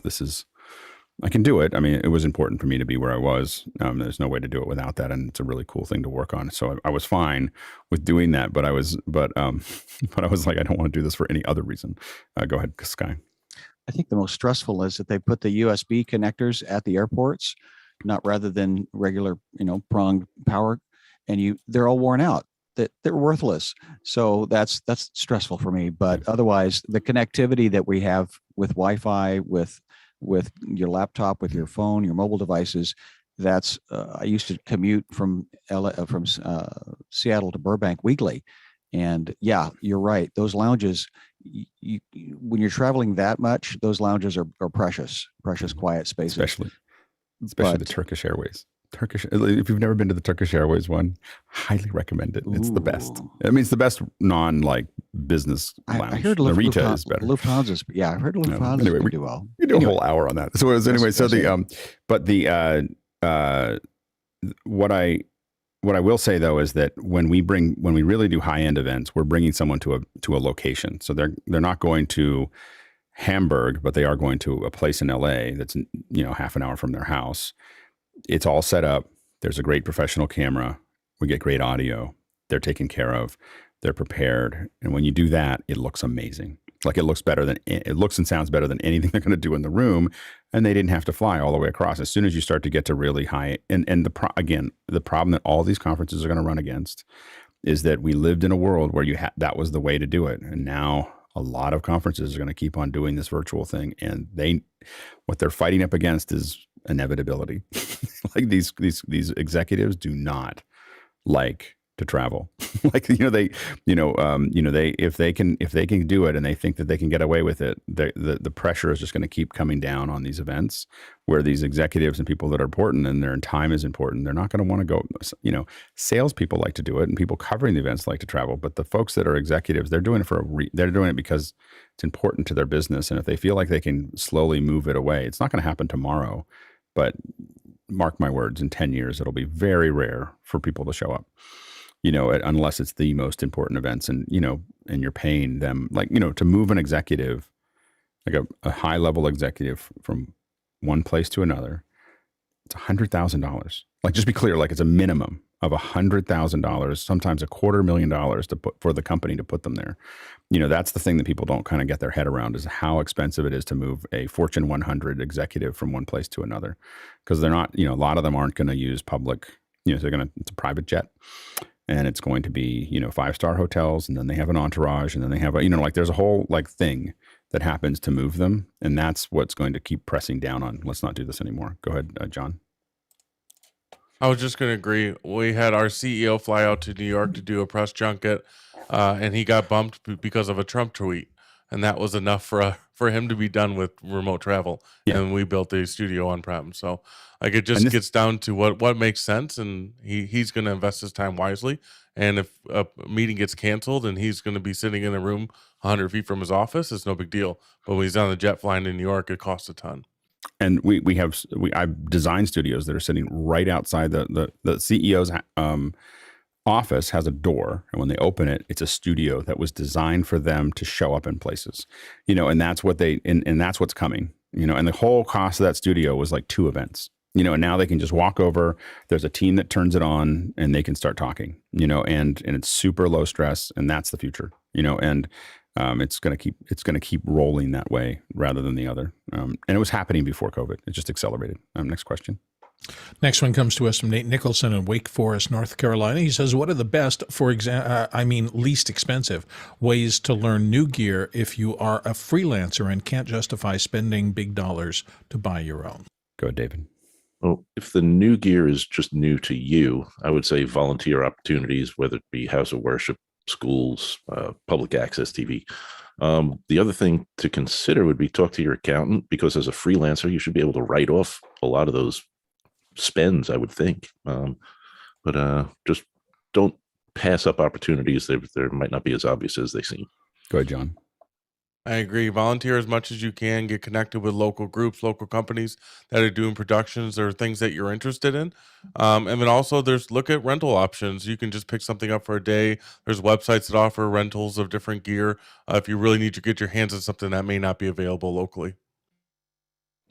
I can do it. I mean, it was important for me to be where I was. There's no way to do it without that, and it's a really cool thing to work on. So I was fine with doing that, but I was like, I don't want to do this for any other reason. Go ahead, Sky. I think the most stressful is that they put the USB connectors at the airports, not rather than regular, pronged power, and they're all worn out. That they're worthless. So that's stressful for me. But otherwise, the connectivity that we have with Wi-Fi, with your laptop, with your phone, your mobile devices, that's I used to commute from Seattle to Burbank weekly, and yeah, you're right. Those lounges, when you're traveling that much, those lounges are precious, quiet spaces. Especially the Turkish Airways. If you've never been to the Turkish Airways one, highly recommend it. It's the best. I mean, it's the best business lounge. I heard Narita is better. Lufthansa's, yeah, I heard Lufthansa anyway, can do well. You do a whole hour on that. So what I will say though is that when we really do high end events, we're bringing someone to a location. So they're not going to Hamburg, but they are going to a place in LA that's half an hour from their house. It's all set up. There's a great professional camera. We get great audio. They're taken care of. They're prepared. And when you do that, it looks amazing. Like it looks and sounds better than anything they're going to do in the room. And they didn't have to fly all the way across. As soon as you start to get to really high, and the problem that all these conferences are going to run against is that we lived in a world where that was the way to do it. And now a lot of conferences are going to keep on doing this virtual thing. And what they're fighting up against is inevitability. Like these executives do not like to travel. Like, if they can do it and they think that they can get away with it, the pressure is just going to keep coming down on these events where these executives and people that are important and their time is important. They're not going to want to go, salespeople like to do it and people covering the events like to travel, but the folks that are executives, they're doing it they're doing it because it's important to their business. And if they feel like they can slowly move it away, it's not going to happen tomorrow, but mark my words, in 10 years, it'll be very rare for people to show up. Unless it's the most important events and you're paying them to move an executive, like a high level executive from one place to another, it's $100,000. Like, just be clear, like it's a minimum of $100,000, sometimes $250,000 to put for the company to put them there. That's the thing that people don't kind of get their head around, is how expensive it is to move a Fortune 100 executive from one place to another, because they're not, a lot of them aren't going to use public, it's a private jet, and it's going to be, 5-star hotels, and then they have an entourage, and then they have there's a whole thing that happens to move them. And that's what's going to keep pressing down on, let's not do this anymore. Go ahead, John. I was just going to agree. We had our CEO fly out to New York to do a press junket, and he got bumped because of a Trump tweet. And that was enough for him to be done with remote travel. Yeah. And we built a studio on-prem. So it just gets down to what makes sense. And he's going to invest his time wisely. And if a meeting gets canceled and he's going to be sitting in a room 100 feet from his office, it's no big deal. But when he's on the jet flying to New York, it costs a ton. And I've designed studios that are sitting right outside the CEO's office has a door, and when they open it, it's a studio that was designed for them to show up in places, and that's what and that's what's coming, and the whole cost of that studio was like 2 events, and now they can just walk over. There's a team that turns it on, and they can start talking, and it's super low stress, and that's the future, and it's going to keep rolling that way rather than the other. And it was happening before COVID. It just accelerated. Next question. Next one comes to us from Nate Nicholson in Wake Forest, North Carolina. He says, what are the best, least expensive ways to learn new gear if you are a freelancer and can't justify spending big dollars to buy your own? Go ahead, David. Well, if the new gear is just new to you, I would say volunteer opportunities, whether it be house of worship, schools, public access TV. The other thing to consider would be talk to your accountant, because as a freelancer, you should be able to write off a lot of those spends, I would think. But just don't pass up opportunities. They might not be as obvious as they seem. Go ahead, John. I agree. Volunteer as much as you can. Get connected with local groups, local companies that are doing productions or things that you're interested in. And then also look at rental options. You can just pick something up for a day. There's websites that offer rentals of different gear if you really need to get your hands on something that may not be available locally.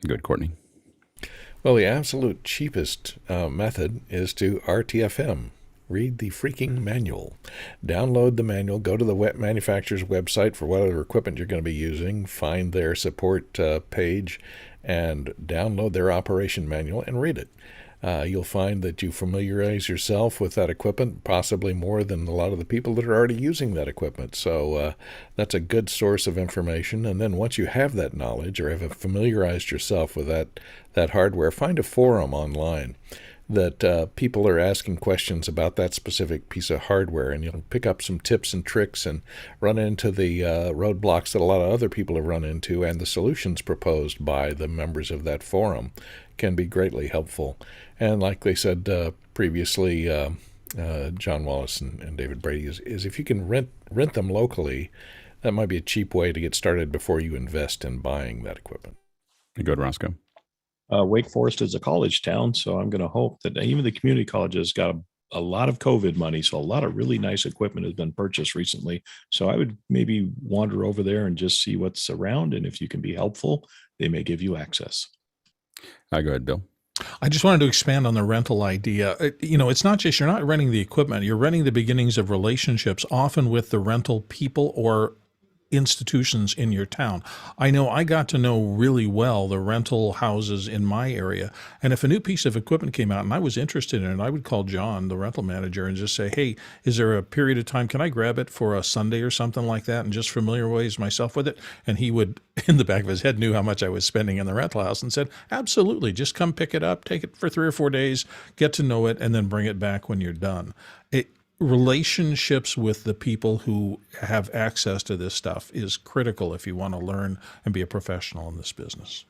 Good, Courtney. Well, the absolute cheapest method is to RTFM. Read the freaking manual. Download the manual. Go to the manufacturer's website for whatever equipment you're going to be using. Find their support page and download their operation manual and read it. You'll find that you familiarize yourself with that equipment possibly more than a lot of the people that are already using that equipment. So that's a good source of information. And then once you have that knowledge or have familiarized yourself with that hardware, find a forum online that people are asking questions about that specific piece of hardware, and you'll pick up some tips and tricks and run into the roadblocks that a lot of other people have run into, and the solutions proposed by the members of that forum can be greatly helpful. And like they said previously, John Wallace and David Brady, is if you can rent them locally, that might be a cheap way to get started before you invest in buying that equipment. Good, Roscoe. Wake Forest is a college town, so I'm going to hope that even the community colleges got a lot of COVID money, so a lot of really nice equipment has been purchased recently. So I would maybe wander over there and just see what's around, and if you can be helpful, they may give you access. Go ahead, Bill. I just wanted to expand on the rental idea. It's not just you're not renting the equipment, you're renting the beginnings of relationships, often with the rental people or institutions in your town. I know I got to know really well the rental houses in my area. And if a new piece of equipment came out and I was interested in it, I would call John, the rental manager, and just say, hey, is there a period of time, can I grab it for a Sunday or something like that and just familiarize myself with it? And he would, in the back of his head, knew how much I was spending in the rental house and said, absolutely, just come pick it up, take it for 3 or 4 days, get to know it, and then bring it back when you're done. Relationships with the people who have access to this stuff is critical if you want to learn and be a professional in this business.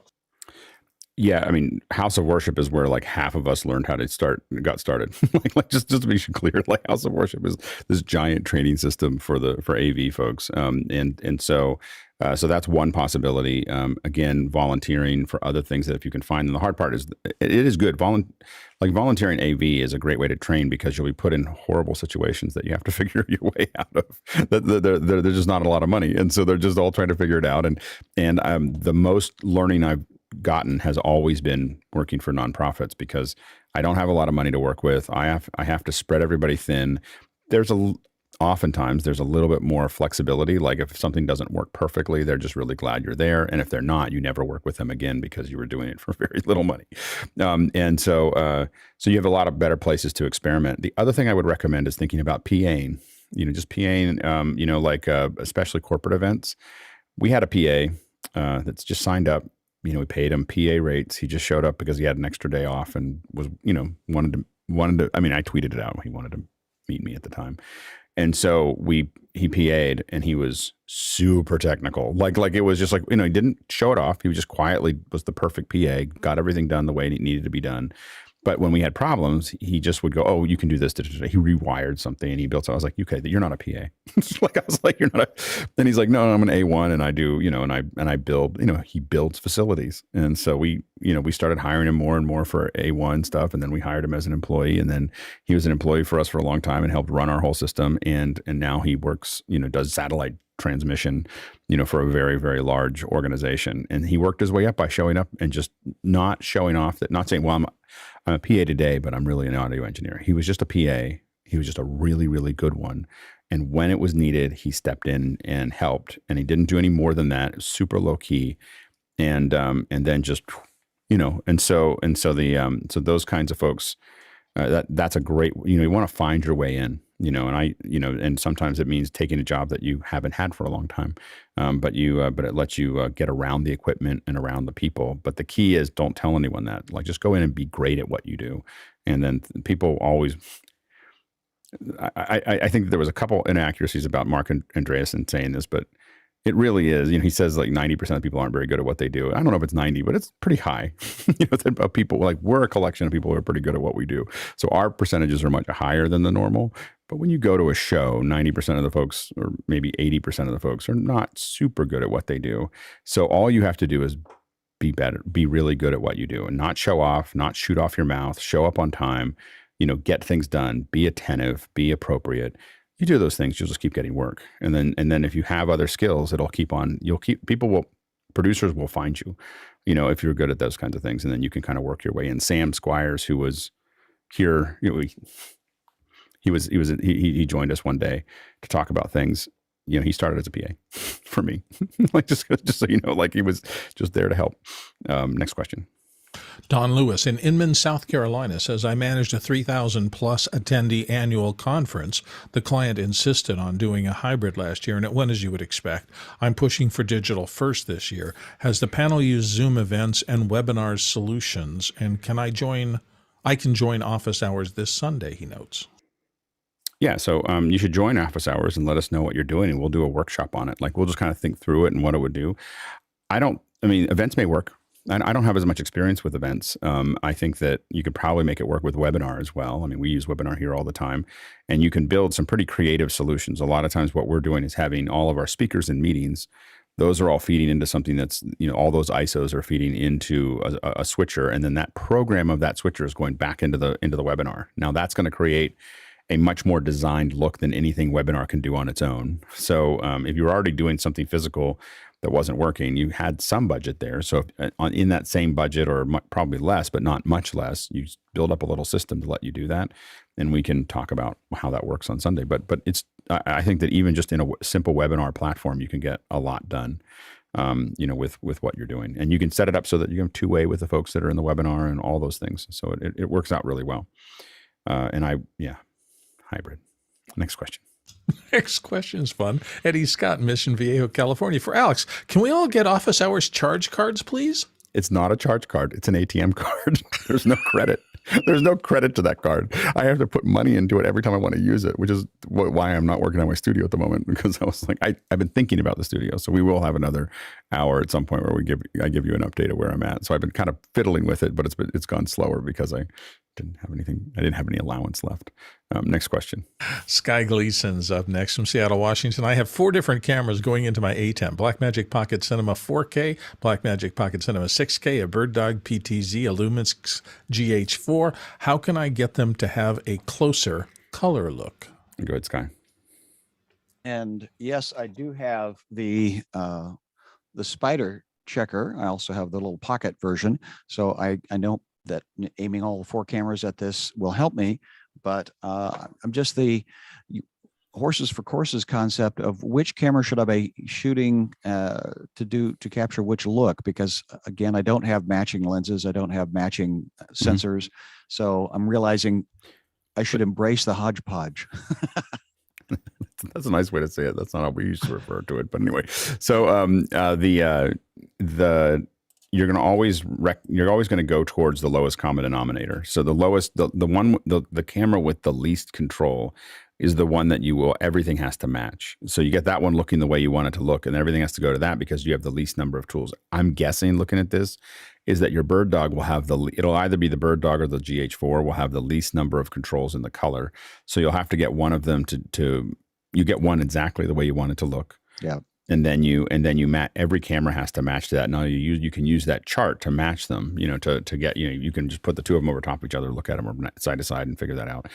Yeah, I mean, House of Worship is where like half of us learned how to got started. like just to be clear, like House of Worship is this giant training system for AV folks, and so that's one possibility. Again, volunteering for other things that if you can find. And the hard part is it is good. Volunteering AV is a great way to train because you'll be put in horrible situations that you have to figure your way out of. There's just not a lot of money, and so they're just all trying to figure it out. And the most learning I've gotten has always been working for nonprofits, because I don't have a lot of money to work with. I have to spread everybody thin. Oftentimes there's a little bit more flexibility. Like if something doesn't work perfectly, they're just really glad you're there. And if they're not, you never work with them again because you were doing it for very little money. So you have a lot of better places to experiment. The other thing I would recommend is thinking about PAing, just PAing, especially corporate events. We had a PA that's just signed up. We paid him PA rates. He just showed up because he had an extra day off and was, wanted to, I tweeted it out. He wanted to meet me at the time. And so he PA'd, and he was super technical. Like it was just like, he didn't show it off. He was just quietly was the perfect PA, got everything done the way it needed to be done. But when we had problems, he just would go, "Oh, you can do this." He rewired something and he built. So I was like, "Okay, you're not a PA." I was like, "You're not a." Then he's like, "No, I'm an A1, and I do, and I build. He builds facilities." And so we started hiring him more and more for A1 stuff, and then we hired him as an employee, and then he was an employee for us for a long time and helped run our whole system. And now he works, does satellite transmission, for a very, very large organization. And he worked his way up by showing up and just not showing off that, not saying, "Well, I'm a PA today, but I'm really an audio engineer." He was just a PA. He was just a really, really good one. And when it was needed, he stepped in and helped. And he didn't do any more than that. It was super low key. And then just, so those kinds of folks, that's a great, you want to find your way in, and sometimes it means taking a job that you haven't had for a long time. But it lets you get around the equipment and around the people. But the key is, don't tell anyone that. Like, just go in and be great at what you do. And then people always, I think there was a couple inaccuracies about Mark Andreessen saying this, but it really is. He says like 90% of people aren't very good at what they do. I don't know if it's 90, but it's pretty high. About people, like, we're a collection of people who are pretty good at what we do. So our percentages are much higher than the normal. But when you go to a show, 90% of the folks, or maybe 80% of the folks, are not super good at what they do. So all you have to do is be better, be really good at what you do, and not show off, not shoot off your mouth, show up on time, get things done, be attentive, be appropriate. You do those things, you'll just keep getting work. And then if you have other skills, producers will find you, if you're good at those kinds of things. And then you can kind of work your way in. Sam Squires, who was here, he joined us one day to talk about things. He started as a PA for me, like just so you know, like he was just there to help. Next question. Don Lewis in Inman, South Carolina says, "I managed a 3,000 plus attendee annual conference. The client insisted on doing a hybrid last year, and it went as you would expect. I'm pushing for digital first this year. Has the panel used Zoom events and webinars solutions? And can I can join office hours this Sunday," he notes. Yeah, so you should join office hours and let us know what you're doing, and we'll do a workshop on it. Like, we'll just kind of think through it and what it would do. Events may work. I don't have as much experience with events. I think that you could probably make it work with webinar as well. We use webinar here all the time, and you can build some pretty creative solutions. A lot of times what we're doing is having all of our speakers in meetings. Those are all feeding into something that's, all those ISOs are feeding into a switcher, and then that program of that switcher is going back into the webinar. Now that's going to create a much more designed look than anything webinar can do on its own. So if you're already doing something physical that wasn't working, you had some budget there. So in that same budget, or probably less, but not much less, you build up a little system to let you do that. And we can talk about how that works on Sunday. But I think that even just in a simple webinar platform, you can get a lot done, with what you're doing. And you can set it up so that you have two-way with the folks that are in the webinar and all those things. So it works out really well. Hybrid. Next question. Next question is fun. Eddie Scott, Mission Viejo, California. For Alex, can we all get office hours charge cards, please? It's not a charge card. It's an ATM card. There's no credit. There's no credit to that card. I have to put money into it every time I want to use it, which is why I'm not working on my studio at the moment, because I was like, I've been thinking about the studio. So we will have another hour at some point where I give you an update of where I'm at. So I've been kind of fiddling with it, but it's gone slower because I didn't have any allowance left. Next question. Sky Gleason's up next from Seattle, Washington. "I have 4 different cameras going into my ATEM: Blackmagic Pocket Cinema 4K, Blackmagic Pocket Cinema 6K, a Bird Dog PTZ, a Lumix GH4. How can I get them to have a closer color look?" Go ahead, Sky. And yes, I do have the Spider checker. I also have the little pocket version. So I know that aiming all 4 cameras at this will help me, but I'm just the horses for courses concept of which camera should I be shooting to capture which look, because again, I don't have matching lenses. I don't have matching sensors. So I'm realizing I should embrace the hodgepodge. That's a nice way to say it. That's not how we used to refer to it, but anyway. So you're going to always going to go towards the lowest common denominator. So the camera with the least control is the one that everything has to match. So you get that one looking the way you want it to look, and everything has to go to that because you have the least number of tools. I'm guessing, looking at this, is that your bird dog will have it'll either be the bird dog or the GH4 will have the least number of controls in the color. So you'll have to get one of them you get one exactly the way you want it to look. Yeah. And then every camera has to match to that. Now you can use that chart to match them, to get, you can just put the 2 of them over top of each other, look at them or side to side and figure that out.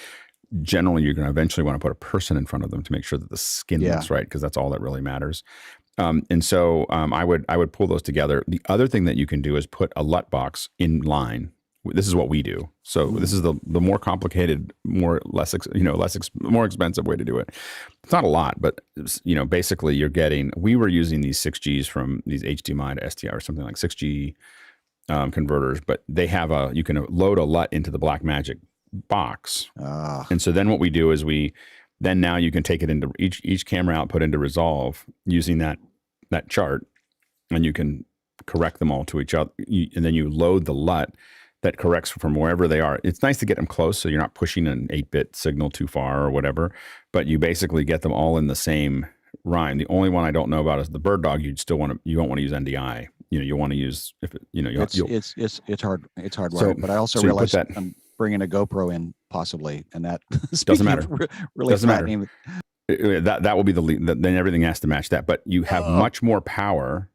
Generally, you're going to eventually want to put a person in front of them to make sure that the skin looks right, because that's all that really matters. And so I would pull those together. The other thing that you can do is put a LUT box in line. This is what we do. So this is the more complicated, more expensive way to do it. It's not a lot, but basically we were using these 6Gs from these HDMI to SDI or something like 6G converters, but they have you can load a LUT into the Blackmagic box. And so then what we do is now you can take it into each camera output into Resolve using that chart, and you can correct them all to each other. And then you load the LUT that corrects from wherever they are. It's nice to get them close so you're not pushing an 8-bit signal too far or whatever, but you basically get them all in the same rhyme. The only one I don't know about is the bird dog. You don't want to use NDI. You want to use it's hard, but I also realize that I'm bringing a GoPro in possibly, and that doesn't matter. Really doesn't matter. That will be the lead. Then everything has to match that. But you have much more power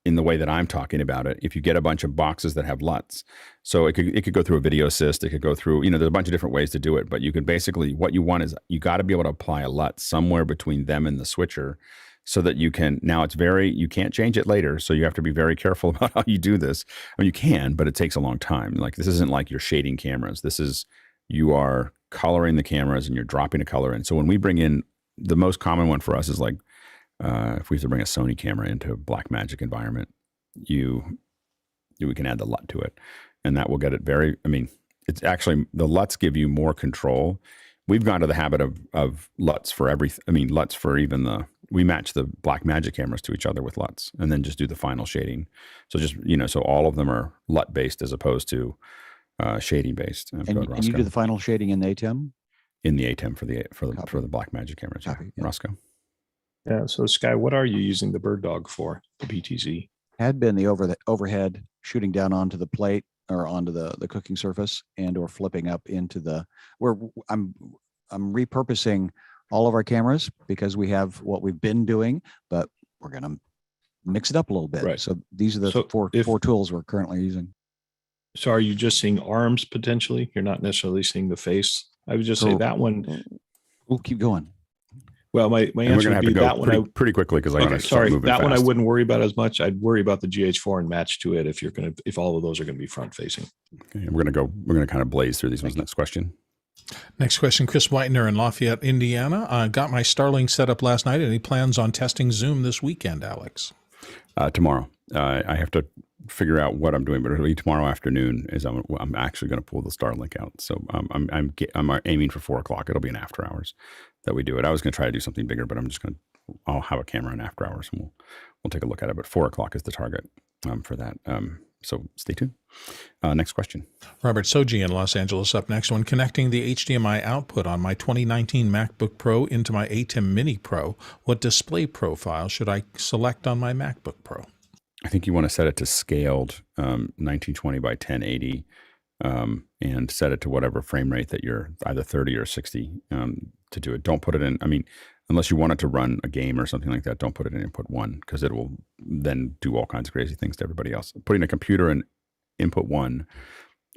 in the way that I'm talking about it if you get a bunch of boxes that have LUTs. So it could go through a video assist. It could go through, there's a bunch of different ways to do it. But you can basically, what you want is you got to be able to apply a LUT somewhere between them and the switcher, so that you can, you can't change it later. So you have to be very careful about how you do this. I mean, you can, but it takes a long time. Like, this isn't like you're shading cameras. You are coloring the cameras and you're dropping a color in. So when we bring in, the most common one for us is like, if we have to bring a Sony camera into a Blackmagic environment, we can add the LUT to it, and that will get it it's actually, the LUTs give you more control. We've gone to the habit of LUTs for LUTs for even we match the Blackmagic cameras to each other with LUTs, and then just do the final shading. So just, so all of them are LUT based as opposed to shading based. And you do the final shading in the ATEM? In the ATEM for the Blackmagic cameras. Copy, yeah. Roscoe. Yeah. So Sky, what are you using the bird dog for? The BTZ had been the overhead shooting down onto the plate or onto the cooking surface, and or flipping up into where I'm repurposing all of our cameras because we have what we've been doing, but we're going to mix it up a little bit. Right. So these are the four tools we're currently using. So are you just seeing arms potentially? You're not necessarily seeing the face. I would just say that one. We'll keep going. Well, my answer would be that one pretty quickly because I want to start moving fast. One I wouldn't worry about as much. I'd worry about the GH4 and match to it if all of those are going to be front facing. Okay, we're going to kind of blaze through these ones. Next question. Next question, Chris Whitener in Lafayette, Indiana. Got my Starlink set up last night. Any plans on testing Zoom this weekend, Alex? Tomorrow. I have to figure out what I'm doing, but it'll be tomorrow afternoon. I'm actually going to pull the Starlink out. So I'm aiming for 4:00. It'll be in after hours that we do it. I was going to try to do something bigger, but I'll have a camera in after hours and we'll take a look at it. But 4:00 is the target for that. So stay tuned. Next question. Robert Soji in Los Angeles up next. When connecting the HDMI output on my 2019 MacBook Pro into my ATEM Mini Pro, what display profile should I select on my MacBook Pro? I think you want to set it to scaled 1920 by 1080 and set it to whatever frame rate that you're, either 30 or 60 to do it. Don't put it in, unless you want it to run a game or something like that, don't put it in input 1 because it will then do all kinds of crazy things to everybody else. Putting a computer in input 1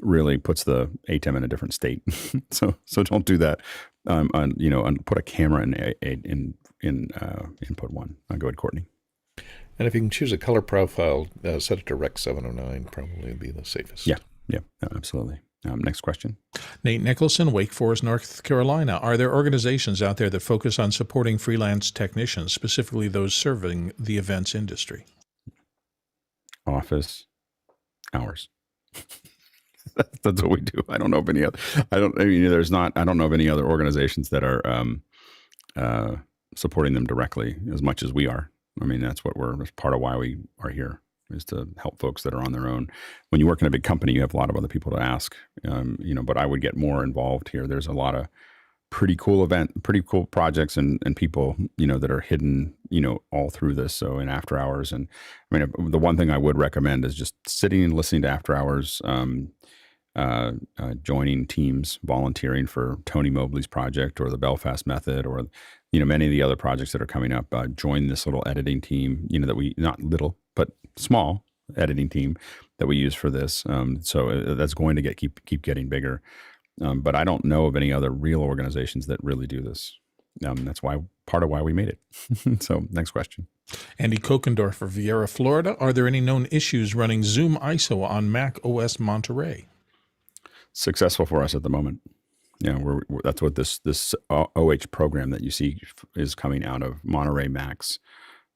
really puts the ATEM in a different state. so don't do that. And put a camera in input 1. Go ahead, Courtney. And if you can choose a color profile, set it to Rec 709, probably would be the safest. Yeah, absolutely. Next question. Nate Nicholson, Wake Forest, North Carolina. Are there organizations out there that focus on supporting freelance technicians, specifically those serving the events industry? Office hours. That's what we do. I don't know of any other. I don't know of any other organizations that are supporting them directly as much as we are. I mean, that's part of why we are here, is to help folks that are on their own. When you work in a big company, you have a lot of other people to ask, but I would get more involved here. There's a lot of pretty cool projects and people, that are hidden, all through this. So in after hours, and I mean, the one thing I would recommend is just sitting and listening to after hours, joining teams, volunteering for Tony Mobley's project or the Belfast Method, or many of the other projects that are coming up. Join this little editing team, that we, not little but small editing team that we use for this. So that's going to keep getting bigger. But I don't know of any other real organizations that really do this. That's part of why we made it. So next question. Andy Kokendorf of Viera, Florida. Are there any known issues running Zoom ISO on Mac OS Monterey? Successful for us at the moment. That's what this OH program that you see is coming out of Monterey Macs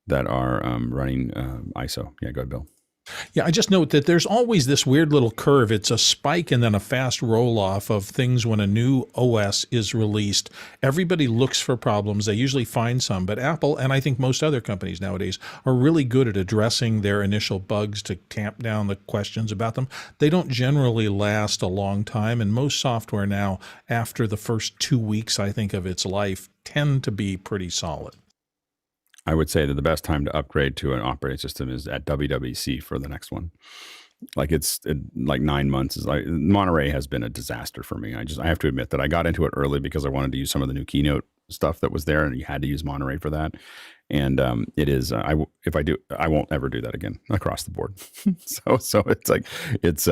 that are running ISO. Yeah, go ahead, Bill. Yeah, I just note that there's always this weird little curve. It's a spike and then a fast roll-off of things when a new OS is released. Everybody looks for problems. They usually find some, but Apple, and I think most other companies nowadays, are really good at addressing their initial bugs to tamp down the questions about them. They don't generally last a long time, and most software now, after the first 2 weeks, I think, of its life, tend to be pretty solid. I would say that the best time to upgrade to an operating system is at WWDC for the next one. Like 9 months is Monterey has been a disaster for me. I have to admit that I got into it early because I wanted to use some of the new Keynote stuff that was there, and you had to use Monterey for that. And it is if I do, I won't ever do that again across the board. so it's like it's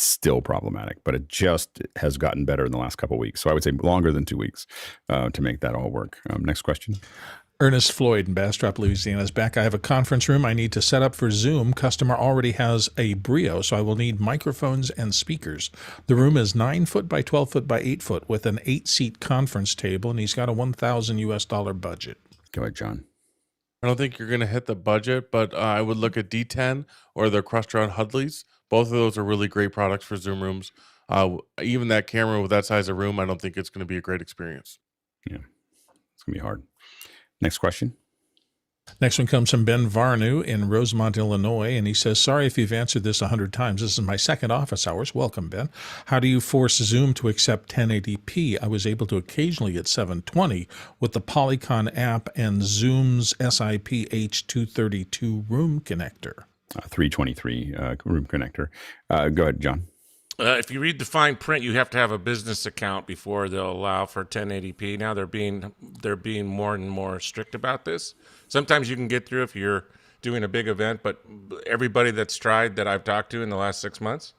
still problematic, but it just has gotten better in the last couple of weeks. So I would say longer than 2 weeks to make that all work. Next question. Ernest Floyd in Bastrop, Louisiana is back. I have a conference room I need to set up for Zoom. Customer already has a Brio, so I will need microphones and speakers. The room is 9 foot by 12 foot by 8 foot with an 8-seat conference table, and he's got a $1,000 budget. Go ahead, John. I don't think you're going to hit the budget, but I would look at D10 or the Crestron Hudleys. Both of those are really great products for Zoom rooms. Even that camera with that size of room, I don't think it's going to be a great experience. Yeah, it's going to be hard. Next question. Next one comes from Ben Varnu in Rosemont, Illinois, and he says, sorry if you've answered this 100 times. This is my second office hours. Welcome, Ben. How do you force Zoom to accept 1080p? I was able to occasionally get 720 with the Polycon app and Zoom's SIP H232 room connector. 323 room connector. Go ahead, John. If you read the fine print, you have to have a business account before they'll allow for 1080p. Now they're being more and more strict about this. Sometimes you can get through if you're doing a big event, but everybody that's tried that I've talked to in the last 6 months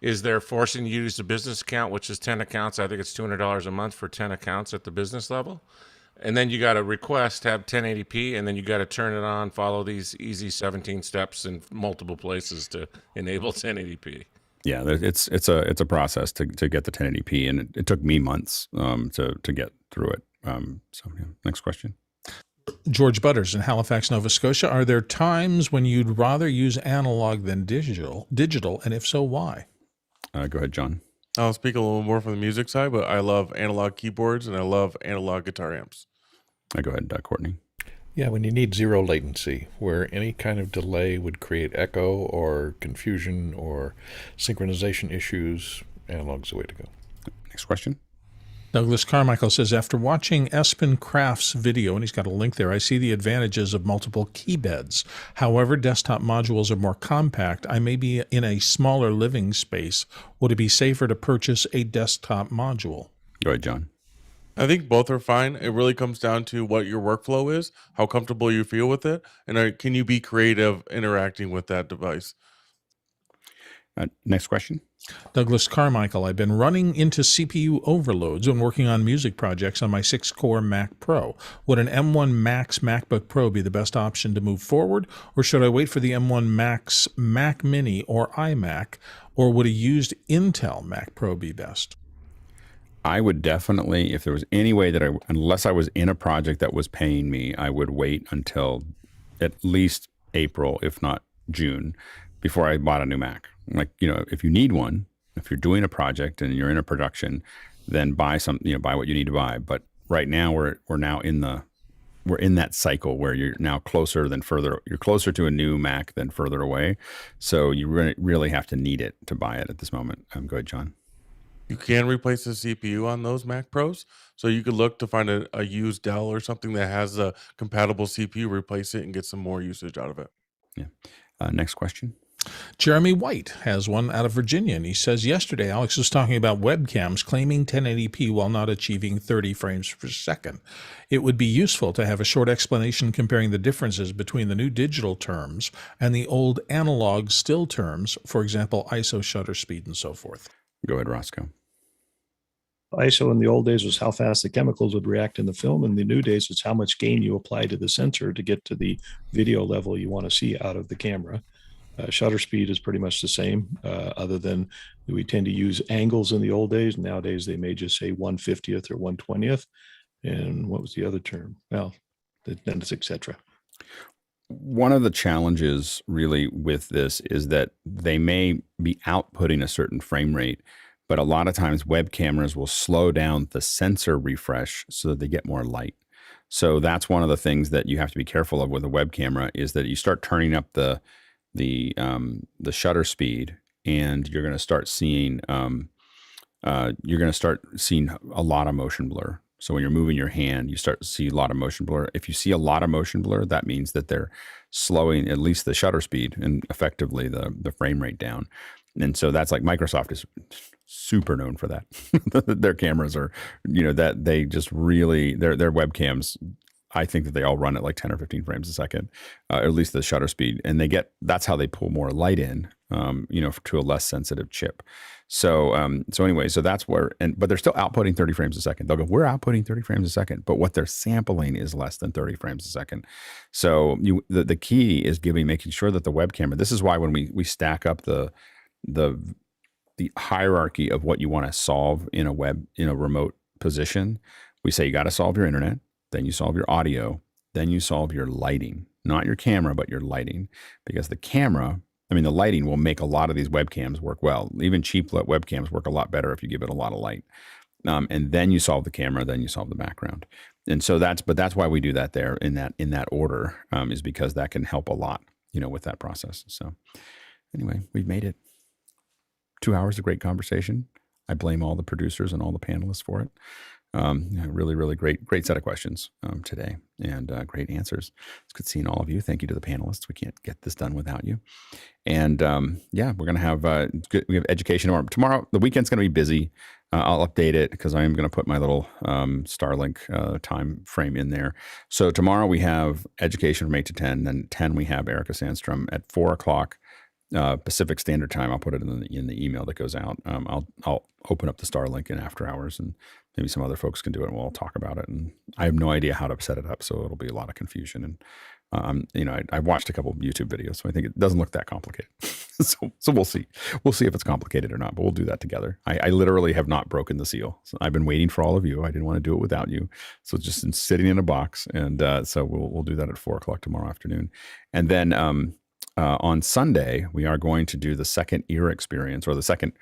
is they're forcing you to use a business account, which is 10 accounts. I think it's $200 a month for 10 accounts at the business level. And then you got to request to have 1080p, and then you got to turn it on, follow these easy 17 steps in multiple places to enable 1080p. Yeah, it's a process to get the 1080p, and it took me months to get through it. Next question. George Butters in Halifax, Nova Scotia. Are there times when you'd rather use analog than digital, and if so, why? Go ahead, John. I'll speak a little more from the music side, but I love analog keyboards and I love analog guitar amps. Go ahead, Courtney. Yeah, when you need zero latency, where any kind of delay would create echo or confusion or synchronization issues, analog's the way to go. Next question. Douglas Carmichael says, after watching Espen Craft's video, and he's got a link there, I see the advantages of multiple key beds. However, desktop modules are more compact. I may be in a smaller living space. Would it be safer to purchase a desktop module? Go ahead, John. I think both are fine. It really comes down to what your workflow is, how comfortable you feel with it, and can you be creative interacting with that device? Next question. Douglas Carmichael, I've been running into CPU overloads when working on music projects on my 6-core Mac Pro. Would an M1 Max MacBook Pro be the best option to move forward, or should I wait for the M1 Max Mac Mini or iMac, or would a used Intel Mac Pro be best? I would definitely, if there was any way that unless I was in a project that was paying me, I would wait until at least April, if not June, before I bought a new Mac. Like, if you need one, if you're doing a project and you're in a production, then buy buy what you need to buy. But right now we're in that cycle where you're now closer than further. You're closer to a new Mac than further away. So you really have to need it to buy it at this moment. Go ahead, John. You can replace the CPU on those Mac Pros. So you could look to find a used Dell or something that has a compatible CPU, replace it, and get some more usage out of it. Yeah. Next question. Jeremy White has one out of Virginia, and he says, yesterday Alex was talking about webcams claiming 1080p while not achieving 30 frames per second. It would be useful to have a short explanation comparing the differences between the new digital terms and the old analog still terms, for example, ISO, shutter speed, and so forth. Go ahead, Roscoe. ISO in the old days was how fast the chemicals would react in the film. In the new days, it's how much gain you apply to the sensor to get to the video level you want to see out of the camera. Shutter speed is pretty much the same, other than we tend to use angles in the old days. Nowadays, they may just say 1/50th or 1/20th. And what was the other term? Well, then it's et cetera. One of the challenges really with this is that they may be outputting a certain frame rate, but a lot of times web cameras will slow down the sensor refresh so that they get more light. So that's one of the things that you have to be careful of with a web camera, is that you start turning up the shutter speed, and you're going to start seeing a lot of motion blur. So when you're moving your hand, you start to see a lot of motion blur. If you see a lot of motion blur, that means that they're slowing at least the shutter speed and effectively the frame rate down. And so that's like Microsoft is super known for that. Their cameras are, that they just really, their webcams, I think that they all run at like 10 or 15 frames a second, or at least the shutter speed. And that's how they pull more light in, to a less sensitive chip. So anyway, so that's where, but they're still outputting 30 frames a second. They'll go, we're outputting 30 frames a second, but what they're sampling is less than 30 frames a second. So the key is making sure that the web camera, this is why when we stack up the hierarchy of what you want to solve in a remote position, we say you got to solve your internet, then you solve your audio, then you solve your lighting, not your camera, but your lighting, because the lighting will make a lot of these webcams work well. Even cheap webcams work a lot better if you give it a lot of light. And then you solve the camera, then you solve the background. And so that's why we do that there in that order, is because that can help a lot, with that process. So anyway, we've made it 2 hours of great conversation. I blame all the producers and all the panelists for it. Really, really great set of questions today, and great answers. It's good seeing all of you. Thank you to the panelists. We can't get this done without you. And we're going to have we have education tomorrow. The weekend's going to be busy. I'll update it because I am going to put my little Starlink time frame in there. So tomorrow we have education from 8 to 10. Then 10 we have Erica Sandstrom at 4:00. Pacific Standard Time. I'll put it in the email that goes out. I'll open up the Starlink in after hours, and maybe some other folks can do it, and we'll talk about it. And I have no idea how to set it up, so it'll be a lot of confusion. And I watched a couple of YouTube videos, so I think it doesn't look that complicated. so we'll see. We'll see if it's complicated or not, but we'll do that together. I literally have not broken the seal. So I've been waiting for all of you. I didn't want to do it without you. So it's just sitting in a box, and so we'll do that at 4:00 tomorrow afternoon, and then. On Sunday, we are going to do the second ear experience, or the second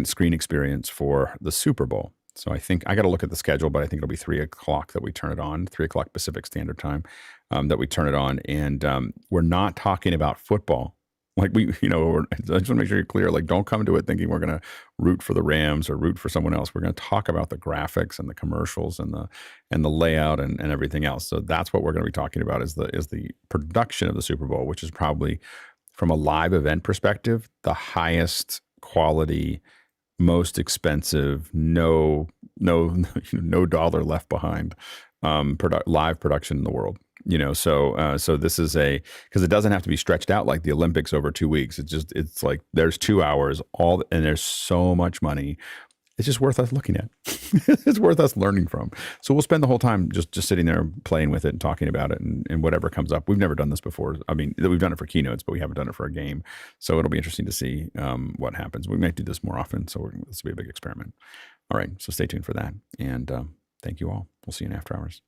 screen experience for the Super Bowl. So I think I got to look at the schedule, but I think it'll be 3:00 that we turn it on, 3:00 Pacific Standard Time, that we turn it on. And we're not talking about football. Like I just want to make sure you're clear. Like, don't come to it thinking we're going to root for the Rams or root for someone else. We're going to talk about the graphics and the commercials and the layout and everything else. So that's what we're going to be talking about is the production of the Super Bowl, which is probably, from a live event perspective, the highest quality, most expensive, no dollar left behind live production in the world. So this is because it doesn't have to be stretched out like the Olympics over 2 weeks. It's like there's 2 hours and there's so much money. It's just worth us looking at. It's worth us learning from. So we'll spend the whole time just sitting there playing with it and talking about it and whatever comes up. We've never done this before. I mean, we've done it for keynotes, but we haven't done it for a game. So it'll be interesting to see what happens. We might do this more often. So this will be a big experiment. All right. So stay tuned for that. And thank you all. We'll see you in after hours.